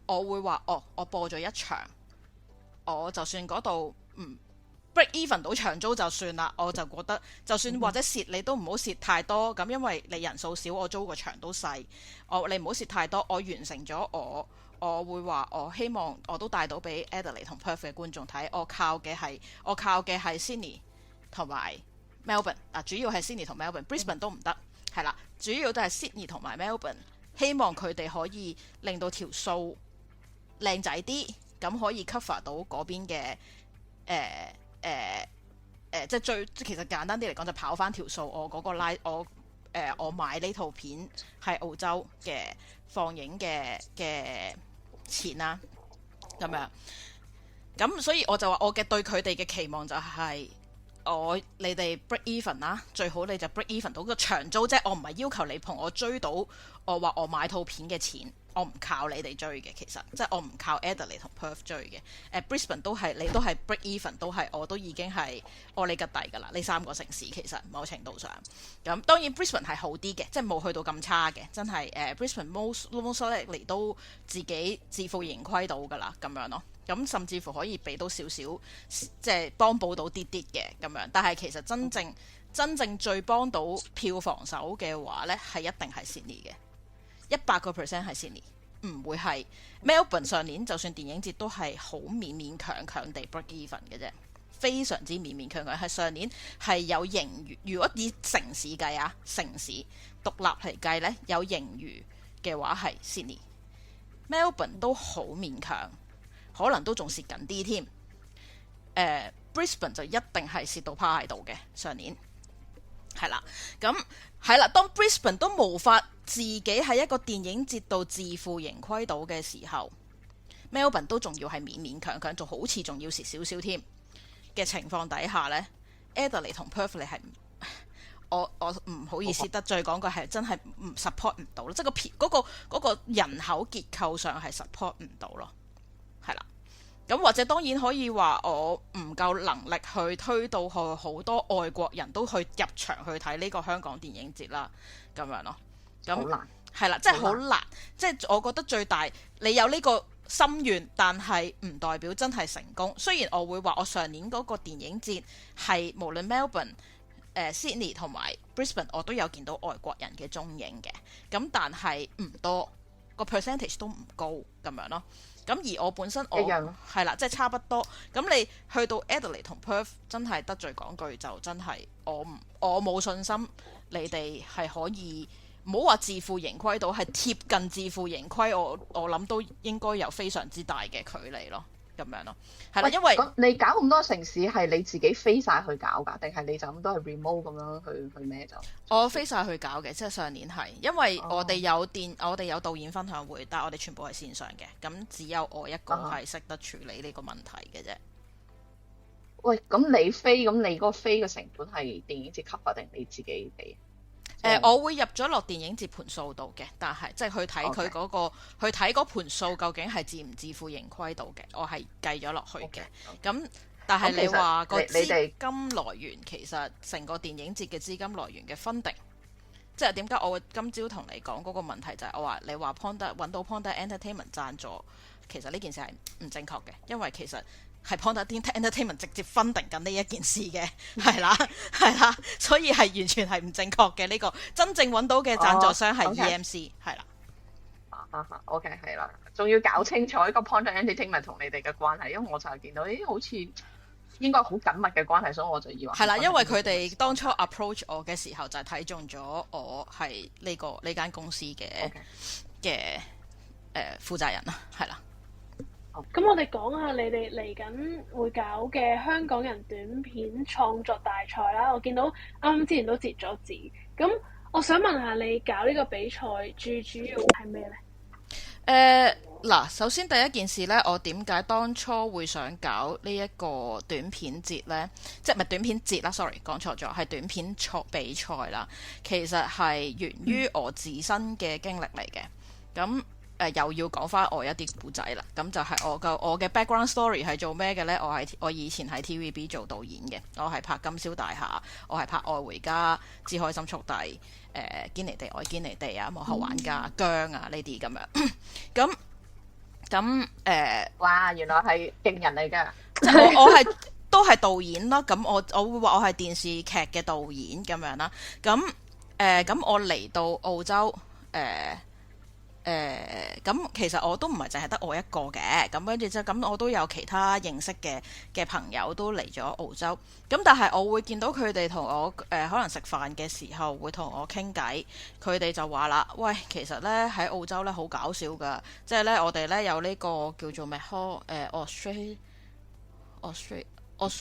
D: 我會話我播咗一場，我就算嗰度 break even 到長租就算啦，我就覺得就算或者蝕你都唔好蝕太多，咁因為你人數少，我租個場都細，你唔好蝕太多，我完成咗我會話我希望我都帶到俾 Adelaide 同 Perth 嘅觀眾睇，我靠嘅係 Sydney 同埋 Melbourne 主要係 Sydney 同 Melbourne，Brisbane 都唔得，係啦，主要都係 Sydney 同埋 Melbourne， 希望佢哋可以令到條數靚仔啲，咁可以 cover 到嗰邊嘅即係其實簡單啲嚟講就跑翻條數，我嗰個我買呢套片係澳洲嘅放映嘅錢啦，咁樣，咁所以我就話我嘅對佢哋嘅期望就係你哋 break even 啦，最好你就 break even 到個長租啫，我唔係要求你同我追到我話我買套片嘅錢，我唔靠你哋追嘅，其實即係我唔靠 Adelaide 同 Perth 追嘅，Brisbane 都係你都係 break even， 都係我都已經係我你吉底㗎啦，呢3個城市其實某程度上，咁當然 Brisbane 係好啲嘅，即係冇去到咁差嘅，真係Brisbane most likely 都自己自負盈虧到㗎啦，咁樣咯，咁甚至乎可以俾到少少即係幫補到啲嘅咁樣，但係其實真正最幫到票房手嘅話呢，係一定係 Sydney 嘅。100% 係 Sydney， 唔會係 Melbourne。上年就算電影節都係好勉勉強強地 break even 嘅啫，非常之勉勉強強。係上年係有盈餘，如果以城市計啊，城市獨立嚟計呢，有盈餘嘅話係 Sydney。Melbourne 都好勉強，可能都仲蝕緊啲添。Brisbane 就一定係蝕到趴喺度嘅上年。係啦，咁係啦，當 Brisbane 都無法自己喺一個電影節度自負盈虧到嘅時候， Melbourne 都仲要係勉勉強強，仲好似仲要蝕少少添嘅情況底下呢， Adelaide 同 Perth 你係我唔好意思得罪講句係真係唔 support 唔到咯，即係嗰個人口結構上係 support 唔到咯，係啦。咁或者當然可以話我唔夠能力去推到去好多外國人都去入場去睇呢個香港電影節啦，咁樣咯。咁
B: 好難
D: 係啦，即係好難，即係我覺得最大你有呢個心願，但係唔代表真係成功。雖然我會話我上年嗰個電影節係無論 Melbourne、Sydney 同埋 Brisbane 我都有見到外國人嘅蹤影嘅，咁但係唔多，個 percentage 都唔高咁樣咯。咁而我本身我係啦，即係差不多。咁你去到 Adelaide 同 Perth 真係得罪講句就真係我冇信心你哋係可以唔好話自負盈虧到，係貼近自負盈虧，我諗都應該有非常之大嘅距離咯，咁樣咯，係啦，因為
B: 你搞咁多城市係你自己飛晒去搞㗎，定係你就咁都係 remote 咁樣去咩就？
D: 我飛晒去搞嘅，即係上年係，因為我哋有導演分享會，但係我哋全部係線上嘅，咁只有我一個係識得處理呢個問題嘅啫。
B: 喂，咁你飛咁你嗰個飛嘅成本係電影節 cover定你自己俾？
D: 我會入咗落電影節盤數度嘅，但係即係去睇佢嗰個去睇嗰盤數究竟係自唔自負盈虧度嘅，我係計咗落去嘅。咁但係你話個資金來源，其實成個電影節嘅資金來源嘅分定，即係點解我會今朝同你講嗰個問題就係我話你話 Ponda 揾到 Ponda Entertainment 贊助，其實呢件事係唔正確嘅，因為其實係 Ponda Entertainment 直接分定緊呢一件事嘅，係啦，所以係完全係唔正確嘅。呢個真正揾到嘅贊助商係 EMC， 係啦。
B: OK 係啦，仲要搞清楚呢個 Ponda Entertainment 同你哋嘅關係，因為我就係見到好似應該好緊密嘅關係，所以我就以為係
D: 啦，因為佢哋當初 approach 我嘅時候就係睇中咗我係呢間公司嘅負責人啦，係啦。
C: 咁我哋講下你哋嚟緊會搞嘅香港人短片創作大賽啦。我見到啱之前都截咗字，咁我想問下你搞呢個比賽最主要係咩呢？
D: 嗱，首先第一件事呢，我點解當初會想搞呢一個短片節呢？即係唔係短片節啦 ，sorry 講錯咗，係短片比賽啦。其實係源於我自身嘅經歷嚟嘅，咁。又要講翻我一啲古仔啦，咁就係我嘅 background story 係做咩嘅呢？我以前喺 TVB 做導演嘅，我係拍《金宵大廈》，我係拍《愛回家》、《知開心速遞》、堅尼地愛堅尼地啊、幕後玩家、姜啊呢啲咁樣，咁哇，
B: 原來係勁人嚟㗎！
D: 即係我係都係導演啦。咁我會話我係電視劇嘅導演咁樣啦。咁我嚟到澳洲咁其實我都唔係淨係得我一個嘅，咁跟住之後咁我都有其他認識嘅朋友都嚟咗澳洲，咁但係我會見到佢哋同我可能食飯嘅時候會同我傾偈，佢哋就話啦，喂，其實呢喺澳洲呢好搞笑㗎，即係呢我哋呢有呢個叫做咩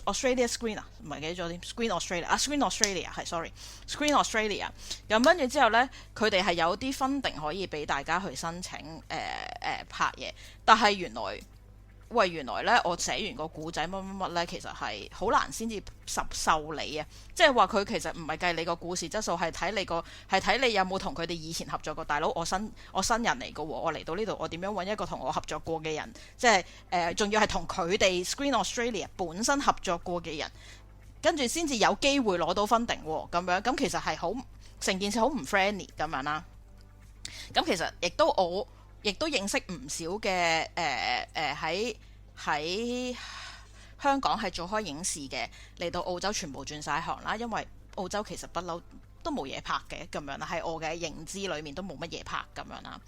D: Australia Screen 啊，唔係記咗添 Screen Australia 啊 Screen Australia 係 sorry Screen Australia， 咁跟住之後呢，佢哋係有啲 funding 可以俾大家去申請拍嘢，但係原來呢，我寫完個故仔乜呢，其實係好難先至受理啊！即係話佢其實唔係計你個故事質素，係睇你有冇同佢哋以前合作過。大佬，我新人嚟嘅喎，我嚟到呢度，我點樣揾一個同我合作過嘅人？即係仲要係同佢哋 Screen Australia 本身合作過嘅人，跟住先至有機會攞到 funding 喎。咁樣咁其實係成件事好唔 friendly 咁樣啦。咁其實我亦都認識唔少嘅喺香港係做開影視嘅，嚟到澳洲全部轉晒行啦，因為澳洲其實不嬲都冇嘢拍嘅咁樣啦，喺我嘅認知裏面都冇乜嘢拍咁樣啦。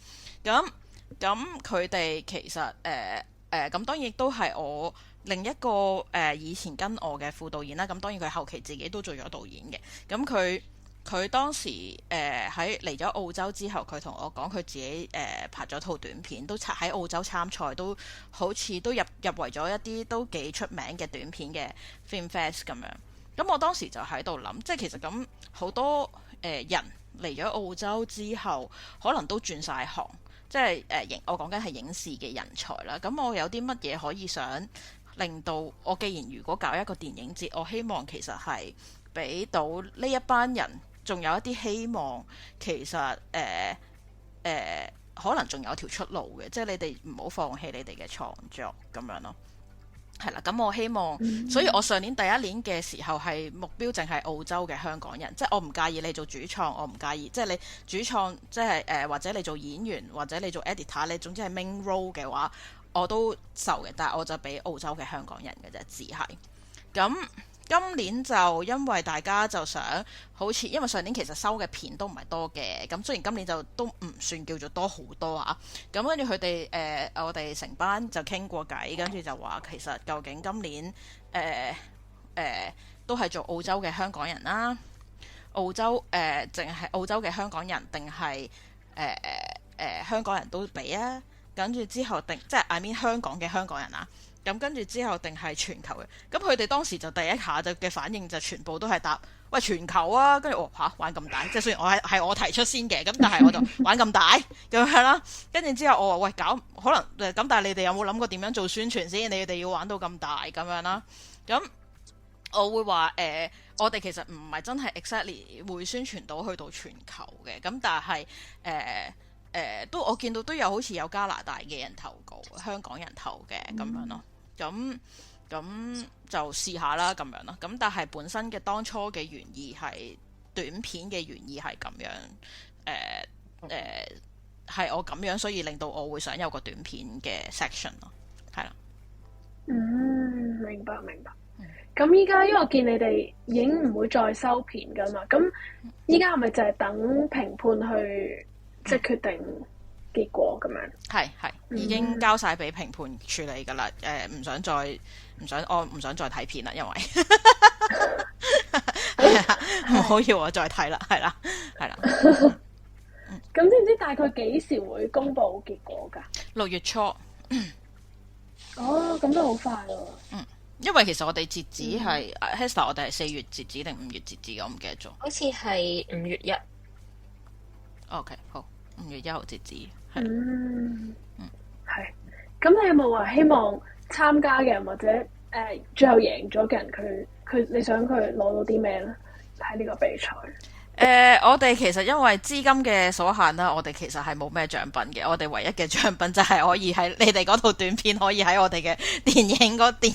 D: 咁佢哋其實咁當然亦都係我另一個以前跟我嘅副導演啦。咁當然佢後期自己都做咗導演嘅。咁佢當時喺嚟咗澳洲之後，佢同我講佢自己拍咗套短片，都喺澳洲參賽，都好似都入圍咗一啲都幾出名嘅短片嘅 Film Fest 咁樣。咁我當時就喺度諗，即係其實咁好多人嚟咗澳洲之後，可能都轉晒行，即係我講緊係影視嘅人才啦。咁我有啲乜嘢可以想令到我，既然如果搞一個電影節，我希望其實係俾到呢一班人仲有一啲希望，其實可能仲有條出路嘅，即係你哋唔好放棄你哋嘅創作咁樣咯。係啦，咁我希望，所以我上年第一年嘅時候係目標淨係澳洲嘅香港人，即係我唔介意你做主創，我唔介意，即係你主創，即係或者你做演員，或者你做 editor， 你總之係 main role 嘅話，我都受嘅，但係我就俾澳洲嘅香港人嘅啫，只係咁。今年就因為大家就想好似，因為上年其實收嘅片都唔係多嘅，咁雖然今年就都唔算叫做多好多啊，咁跟住佢哋我哋成班就傾過偈，跟住就話其實究竟今年都係做澳洲嘅香港人啦，澳洲淨係澳洲嘅香港人定係香港人都俾啊，跟住之後即係 I mean 香港嘅香港人啊。咁跟住之後定係全球嘅？咁佢哋當時就第一下就嘅反應就全部都係答喂全球啊！跟住我玩咁大，即係雖然我係我提出先嘅，咁但係我就玩咁大咁樣啦。跟住之後我話喂搞可能咁，但係你哋有冇諗過點樣做宣傳先？你哋要玩到咁大咁樣啦？咁我會話我哋其實唔係真係 exactly 會宣傳到去到全球嘅，咁但係都我見到都有好似有加拿大嘅人投稿，香港人投嘅咁樣咯。咁就試下啦咁樣咯。咁但係本身嘅當初嘅原意係短片嘅原意係咁樣，係我咁樣，所以令到我會想有個短片嘅 section 咯，係啦。
C: 明白。咁依家因為我見你哋已經唔會再收片噶嘛，咁依家係咪就係等評判去即係決定結果咁樣？係
D: 已經交晒俾評判處理噶啦。我唔想再睇片啦，因為唔好要我再睇啦，係啦。
C: 咁知唔知大概幾時會公布結果噶
D: ？6月初。
C: 哦，咁都好快喎。
D: 因為其實我哋截止係 Hester， 我哋係4月截止定5月截止，我唔記得咗。好
E: 似係5月1。
D: OK， 好，5月1號截止。係。
C: 咁你有冇話希望參加嘅人或者最後贏咗嘅人，佢你想佢攞到啲咩咧？喺呢個比賽。
D: 我哋其實因為資金嘅所限啦，我哋其實係冇咩獎品嘅。我哋唯一嘅獎品就係可以喺你哋嗰套短片可以喺我哋嘅電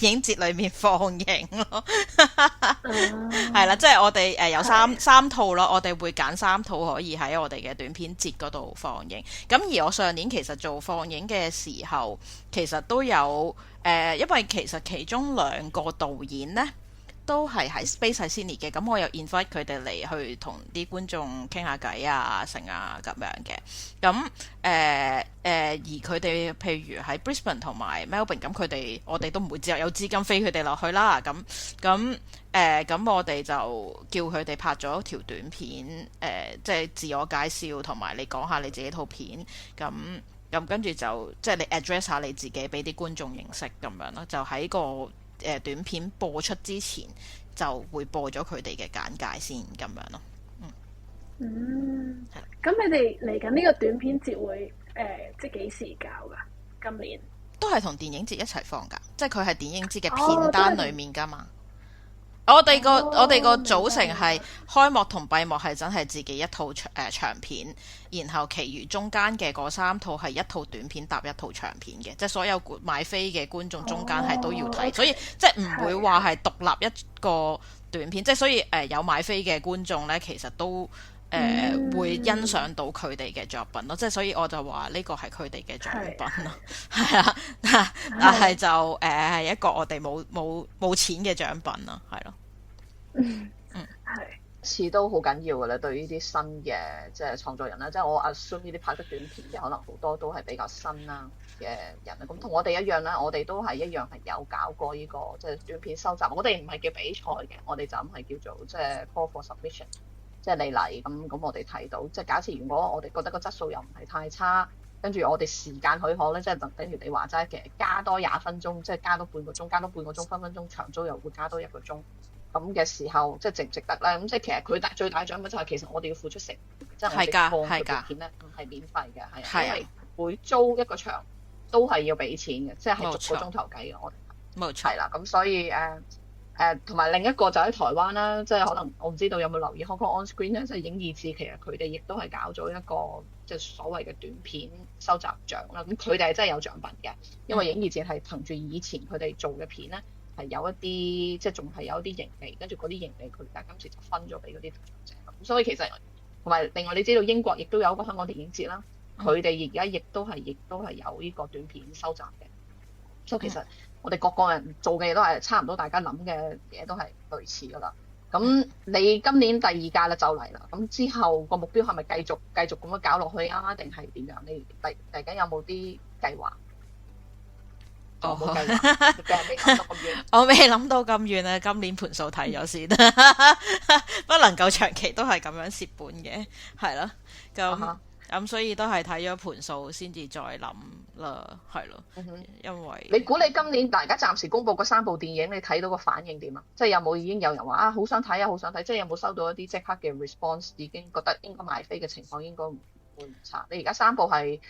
D: 影節裏面放映咯。係啦，即係我哋有三套咯，我哋會揀3套可以喺我哋嘅短片節嗰度放映。咁而我上年其實做放映嘅時候，其實都有因為其實其中2個導演呢，都係喺 Space 喺 Sydney 嘅，咁我又 invite 佢哋嚟去同啲觀眾傾下偈啊、成啊咁樣嘅。咁而佢哋譬如喺 Brisbane 同埋 Melbourne，咁我哋都唔會有資金飛佢哋落去啦。咁我哋就叫佢哋拍咗條短片，即係自我介紹同埋你講下你自己套片。咁跟住就即係你 address 下你自己，俾啲觀眾認識咁樣咯。就喺個短片播出之前就會播咗佢哋嘅簡介先咁樣咯。
C: 咁你哋嚟緊呢個短片節會即係幾時搞噶？今年
D: 都係同電影節一齊放噶，即係佢係電影節嘅片單裡面噶嘛。我哋個組成係開幕同閉幕係真係自己一套長片，然後其餘中間嘅嗰3套係一套短片搭一套長片嘅，即係所有買飛嘅觀眾中間係都要睇，所以即係唔會話係獨立一個短片，即係所以有買飛嘅觀眾呢，其實都會欣賞到佢哋嘅作品咯，即係所以我就話呢個係佢哋嘅獎品咯，係啊，但係就係一個我哋冇錢嘅獎品咯，係咯，
C: 係
B: 似都好緊要㗎啦，對呢啲新嘅即係創作人啦，即係我 assume 呢啲拍得短片嘅可能好多都係比較新啦嘅人啦，咁同我哋一樣啦，我哋都係一樣係有搞過呢個即係短片收集，我哋唔係叫比賽嘅，我哋就咁係叫做即係 call for submission。即係你嚟咁，我哋睇到，即係假設如果我哋覺得個質素又唔係太差，跟住我哋時間許可咧，即係等於你話齋，其實加多20分鐘，即係加多半個鐘，加多半個鐘，分分鐘長租又會加多1個鐘，咁嘅時候，即係值唔值得咧？咁即係其實佢最大獎品就係其實我哋要付出成本，即係我哋放嘅條片咧唔係免費嘅，係因為每租一個場都係要俾錢嘅，即係逐個鐘頭計嘅，我哋
D: 冇錯，
B: 係啦，咁所以同埋另一個就喺台灣啦，即係可能我唔知道有冇留意 Hong Kong On Screen 咧，即係影意志，其實佢哋亦都係搞咗一個即係所謂嘅短片收集獎啦。咁佢哋係真係有獎品嘅，因為影意志係憑住以前佢哋做嘅片咧，係有一啲即係仲係有一啲盈利，跟住嗰啲盈利佢哋今次就分咗俾嗰啲得獎者。咁所以其實同埋另外你知道英國亦都有一個香港電影節啦，佢哋而家亦都係有呢個短片收集嘅。所以其實我哋各個人做嘅嘢都係差唔多，大家諗嘅嘢都係類似噶啦。咁你今年第2屆啦就嚟啦，咁之後個目標係咪繼續咁樣搞落去啊？定係點樣？你嚟緊有冇啲計劃？
D: 哦，
B: 冇計劃，
D: 我未諗到咁遠啊！今年盤數睇咗先，不能夠長期都係咁樣蝕本嘅，係咯咁所以都係睇咗盤數先至再諗啦，係咯，因為
B: 你估你今年大家暫時公佈嗰3部電影，你睇到個反應點啊？即係有冇已經有人話啊好想睇啊，好想睇，即係有冇收到一啲即刻嘅 response， 已經覺得應該買飛嘅情況應該唔會唔差。你而家3部係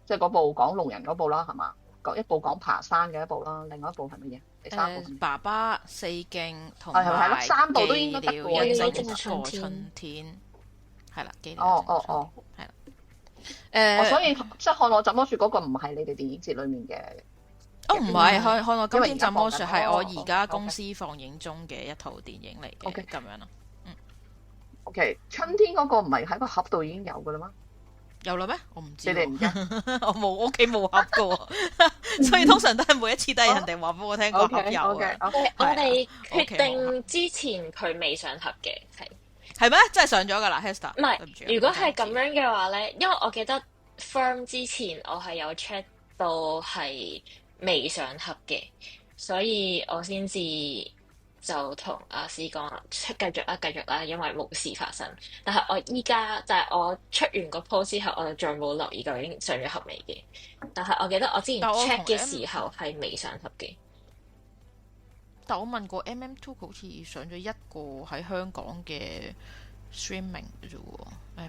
B: 即係嗰部講聾人嗰部啦，係嘛？一部講爬山嘅一部啦，另外一部係乜嘢？第3部
D: 爸爸四徑同埋
B: 3部都應該得過
D: 一整個春天。係啦，係啦，
B: 所以即係看我怎麼說嗰個唔係你哋電影節裡面嘅，
D: 唔係看我今天怎麼說係我而家公司放映中嘅一套電影嚟嘅，咁樣咯。
B: OK， 春天嗰個唔係喺個盒度已經有㗎啦咩？
D: 有啦咩？我唔知，
B: 你哋唔知，
D: 我冇屋企冇盒㗎，所以通常都係每一次都係人哋話俾我聽個盒有嘅。
E: 我哋決定之前佢未上盒嘅，
D: 係咩？真係上咗㗎啦 Hester。
E: 唔係，如果係咁樣嘅話咧，因為我記得 firm 之前我係有 check 到係未上盒嘅，所以我先至就同阿師講繼續啦，因為冇事發生。但係我依家就係我出完個 post 之後，我就再冇留意究竟上咗盒未嘅。但係我記得我之前 check 嘅時候係未上盒嘅。
D: 但我問過 MM2 好似上咗一個喺香港嘅 streaming 嘅啫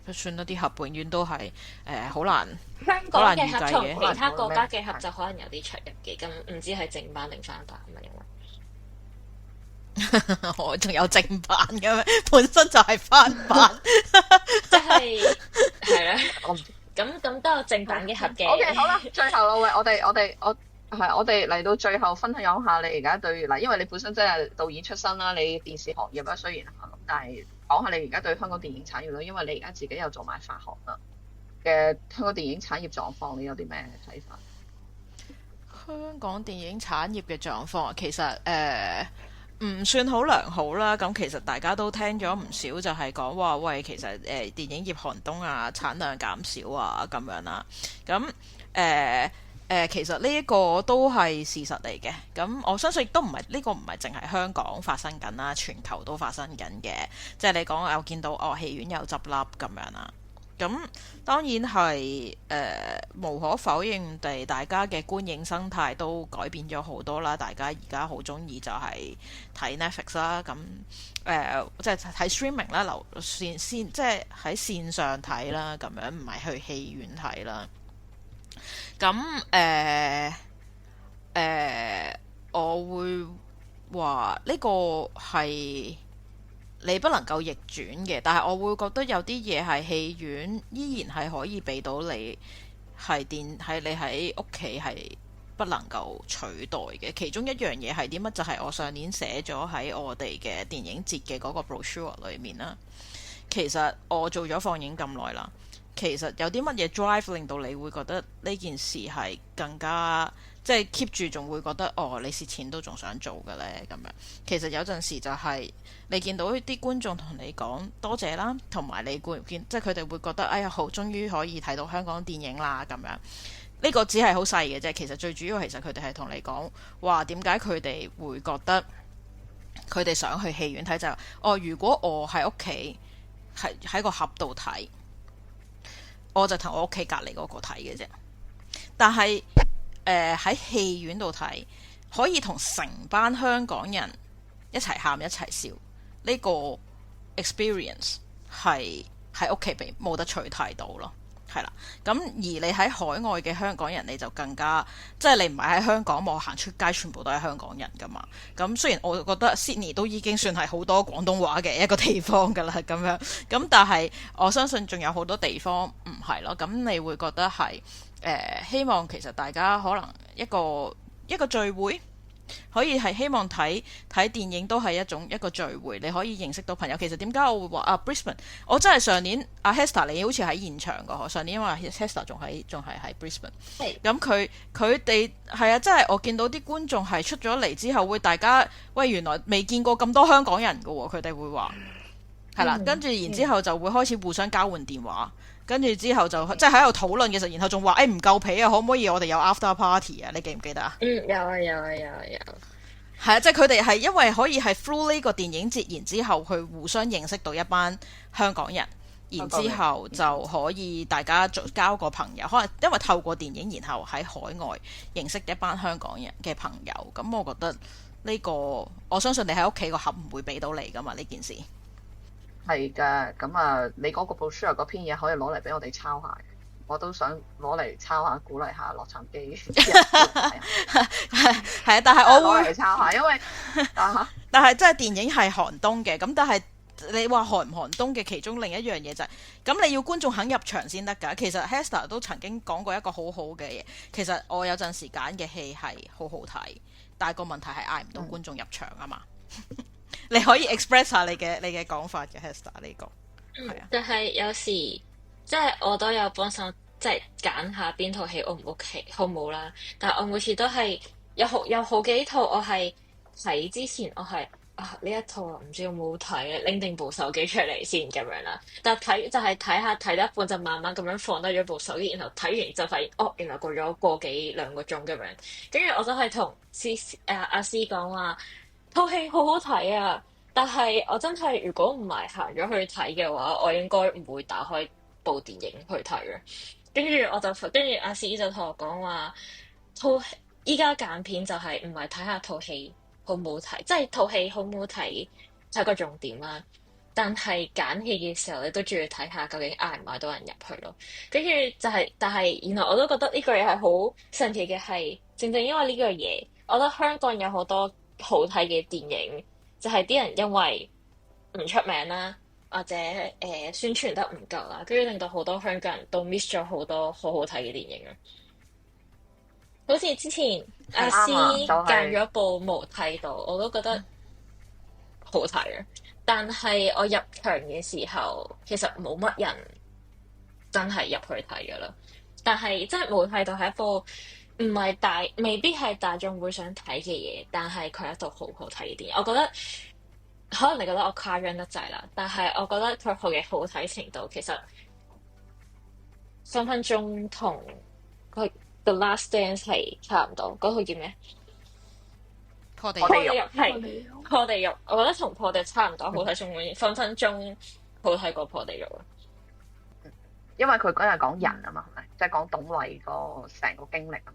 D: 喎，算啦，啲盒永遠都係好難，
E: 香港嘅盒同其他國家嘅盒就可能有啲出入嘅，咁唔知係正版定翻版咁啊？因為
D: 我仲有正版嘅咩？本身就係翻版，
E: 即係啦。咁都有正版嘅盒嘅。
B: OK， 好啦，最後喂，我哋嚟到最後分享下你而家對嗱，因為你本身真係導演出身啦，你電視行業啦雖然咁，但係講下你而家對香港電影產業啦，因為你而家自己又做埋發行啦嘅香港電影產業狀況，你有啲咩睇法？
D: 香港電影產業嘅狀況其實唔算好良好啦。咁其實大家都聽咗唔少，就係講話喂，其實電影業寒冬啊，產量減少啊咁樣啦。咁其實呢一個都係事實嚟嘅。咁我相信亦都唔係呢個唔係淨係香港發生緊啦，全球都發生緊嘅。即係你講有見到戲院有執笠咁樣啦。咁當然係無可否認地，大家嘅觀影生態都改變咗好多啦。大家而家好中意就係睇 Netflix 啦，咁即係睇 streaming 啦，即係喺線上睇啦，咁樣唔係去戲院睇啦。咁我會話呢個係你不能夠逆轉嘅，但係我會覺得有啲嘢係戲院依然係可以俾到你，係你喺屋企係不能夠取代嘅。其中一樣嘢係啲乜？就係我上年寫咗喺我哋嘅電影節嘅嗰個 brochure 裏面啦。其實我做咗放映咁耐啦，其實有啲乜嘢 drive 令到你會覺得呢件事係更加即係 keep 住，仲會覺得你蝕錢都仲想做嘅呢？咁樣。其實有陣時就係你見到啲觀眾同你講多謝啦，同埋你見即係佢哋會覺得哎呀好，終於可以睇到香港電影啦咁樣。呢個只係好細嘅啫。其實最主要其實佢哋係同你講話點解佢哋會覺得佢哋想去戲院睇就係如果我喺屋企係喺個盒度睇，我就同我屋企隔離嗰個睇嘅啫。但係喺戲院度睇，可以同成班香港人一齊喊一齊笑，呢個 experience 係喺屋企冇得取替到咯，係啦。咁而你喺海外嘅香港人，你就更加即係你唔係喺香港，我行出街全部都係香港人噶嘛。咁雖然我覺得 Sydney 都已經算係好多廣東話嘅一個地方噶啦，咁樣咁，但係我相信仲有好多地方唔係咯。咁你會覺得係希望其實大家可能一個聚會，可以係希望睇電影都係一個聚會，你可以認識到朋友。其實點解我會話Brisbane？ 我真係上年Hester 你好似喺現場㗎，上年因為 Hester 仲係喺 Brisbane。係。咁佢哋係啊，真係我見到啲觀眾係出咗嚟之後，會大家喂原來未見過咁多香港人㗎喎，佢哋會話係啦，跟住然之後就會開始互相交換電話。跟住之後就即係喺度討論嘅時候，然後仲話唔夠皮啊，可唔可以我哋有 after party 啊？你記唔記得啊？
E: 有啊。
D: 係啊，即係佢哋係因為可以係 through 呢個電影節，然之後去互相認識到一班香港人，然之後就可以大家交個朋友。可能因為透過電影，然後喺海外認識一班香港人嘅朋友。咁我覺得呢個我相信你喺屋企個盒唔會俾到你噶嘛，呢件事。
B: 係㗎，咁你嗰個 brochure 嗰篇嘢可以攞嚟俾我哋抄下，我都想攞嚟抄下，鼓勵下洛杉磯。係啊，但係我會攞嚟抄下，因為
D: 但係真係電影係寒冬嘅，咁但係你話寒唔寒冬嘅其中另一樣嘢就係，咁你要觀眾肯入場先得㗎。其實 Hester 都曾經講過一個好好嘅嘢，其實我有陣時揀嘅戲係好好睇，但係個問題係嗌唔到觀眾入場啊嘛。你可以 express 下你嘅講法嘅 Hester 呢個，
E: 但係有時即係我都有幫手，即係揀下邊套戲 O 唔 OK 好唔好啦。但係我每次都係有好幾套，我係睇之前我係呢一套唔知有冇睇咧，拎定部手機出嚟先咁樣啦。但係睇得一半就慢慢咁樣放低咗部手機，然後睇完就發現原來過咗個幾兩個鐘咁樣。跟住我都係同阿師講話。套戲好好睇啊！但係我真係如果唔係行咗去睇嘅話，我應該唔會打開部電影去睇嘅。跟住阿 C 就同我講話，依家揀片就係唔係睇下套戲好唔好睇，即係套戲好唔好睇係個重點啦。但係揀戲嘅時候，你都仲要睇下究竟嗌唔嗌到人入去咯。跟住但係原來我都覺得呢個嘢係好神奇嘅，係正正因為呢個嘢，我覺得香港有好多好睇嘅電影，就係啲人因為唔出名啦，或者宣傳得唔夠啦，跟住令到好多香港人都 miss 咗好多好好睇嘅電影啊！好似之前阿詩揀咗部無剃到，我都覺得好睇啊！但係我入場嘅時候，其實冇乜人真係入去睇噶啦。但係即係無剃到係一部唔係大，未必係大眾會想睇嘅嘢，但係佢係一套好好睇嘅電影。我覺得可能你覺得我誇張得滯啦，但係我覺得佢嘅好睇程度其實分分鐘同佢 The Last Dance 係差唔多。嗰套叫咩？
D: 破地
E: 獄係破地獄，我覺得同破地差唔多，好睇重會分分鐘好睇過破地獄啊！
B: 因為佢嗰日講人啊嘛，係咪？即係講董偉個成個經歷啊嘛。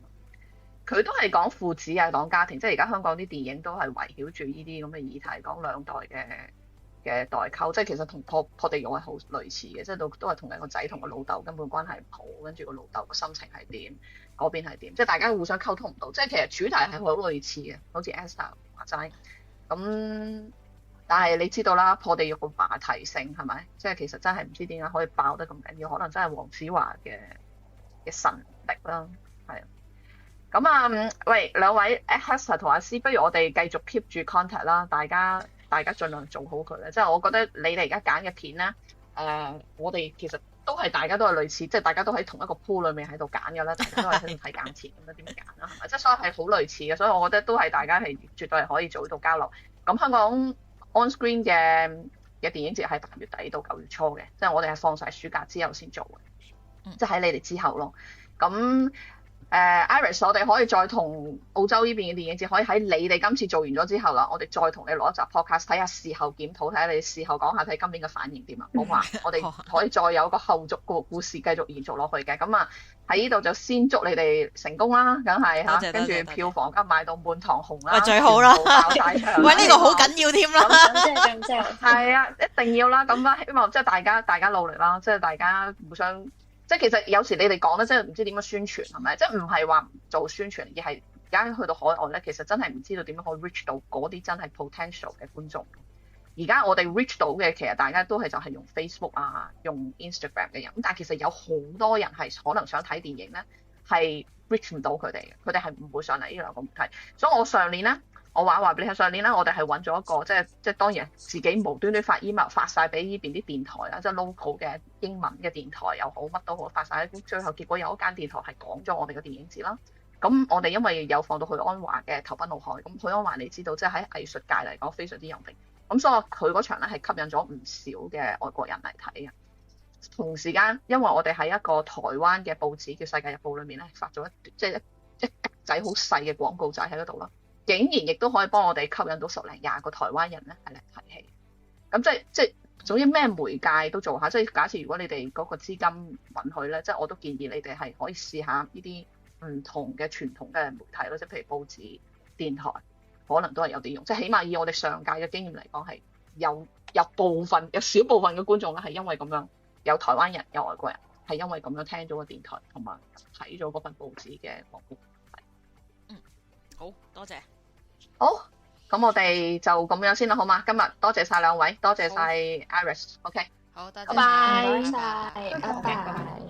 B: 佢都係講父子啊，講家庭。即係而家香港啲電影都係圍繞住呢啲咁嘅議題，講兩代嘅代溝。即係其實同破地獄係好類似嘅，即係都係同一個仔同個老豆根本關係唔好，跟住個老豆個心情係點，嗰邊係點，即係大家互相溝通唔到。即係其實主題係好類似嘅，好似 Esther 話齋咁。但係你知道啦，破地獄個話題性係咪？即係其實真係唔知點解可以爆得咁緊要，可能真係黃子華嘅神力啦，係啊。咁啊，喂，兩位 Esther 同阿詩，不如我哋繼續 keep 住 contact 啦，大家盡量做好佢咧。即係我覺得你哋而家揀嘅片咧，我哋其實大家都係類似，即係大家都喺同一個 pool 裏面喺度揀嘅啦，大家都係喺度睇價錢咁樣點揀啦，係咪？即係所以係好類似嘅，所以我覺得都係大家係絕對係可以做到交流。咁香港 On Screen 嘅電影節係8月底到9月初嘅，即係我哋係放晒暑假之後先做嘅，即係喺你哋之後咯。咁Iris， 我哋可以再同澳洲呢邊嘅電影節，可以喺你哋今次做完咗之後啦，我哋再同你攞一集 podcast，睇下事後檢討，睇下你事後講下睇今年嘅反應點啊，好嘛？我哋可以再有個後續個故事繼續延續落去嘅。咁啊喺呢度就先祝你哋成功啦，梗係嚇，跟住票房今買到滿堂紅啦，
D: 最好啦，
B: 爆曬場。
D: 喂，呢個好緊要添啦，
E: 咁
B: 係啊，一定要啦。咁啊，希望即係大家努力啦，即係大家互相。即係其實有時你哋講咧，即係唔知點樣宣傳係咪？即係唔係話唔做宣傳，而係而家去到海外咧，其實真係唔知道點樣可以 reach 到嗰啲真係 potential 嘅觀眾。而家我哋 reach 到嘅，其實大家都係就係用 Facebook 啊，用 Instagram 嘅人。咁但係其實有好多人係可能想睇電影咧，係 reach 唔到佢哋嘅，佢哋係唔會上嚟呢兩個媒體。所以我上年咧。我話俾你聽，上年咧，我哋係揾咗一個，即係當然自己無端端發 email 發晒俾呢邊啲電台啦，即係 local 嘅英文嘅電台又好，乜都好發晒。最後結果有一間電台係講咗我哋嘅電影節啦。咁我哋因為有放到許鞍華嘅投奔怒海，咁許鞍華你知道，即係喺藝術界嚟講非常之有名。咁所以佢嗰場咧係吸引咗唔少嘅外國人嚟睇嘅。同時間，因為我哋喺一個台灣嘅報紙叫《世界日報》裏面咧發咗一格仔好細嘅廣告仔喺嗰度啦。竟然亦都可以幫我哋吸引到10零20個台灣人咧係嚟睇戲，咁即係總之咩媒介都做下。即係假設如果你哋嗰個資金允許咧，即係我都建議你哋係可以試下呢啲唔同嘅傳統嘅媒體咯，即係譬如報紙、電台，可能都係有啲用。即係起碼以我哋上屆嘅經驗嚟講，係有少部分嘅觀眾咧係因為咁樣，有台灣人有外國人係因為咁樣聽咗個電台同埋睇咗嗰份報紙嘅廣告。
D: 好多謝。
B: 好，咁我哋就咁樣先啦，好嗎？今日多謝晒兩位，多謝晒 Iris，OK，
D: 好，多謝，
B: 拜拜，
E: 拜拜。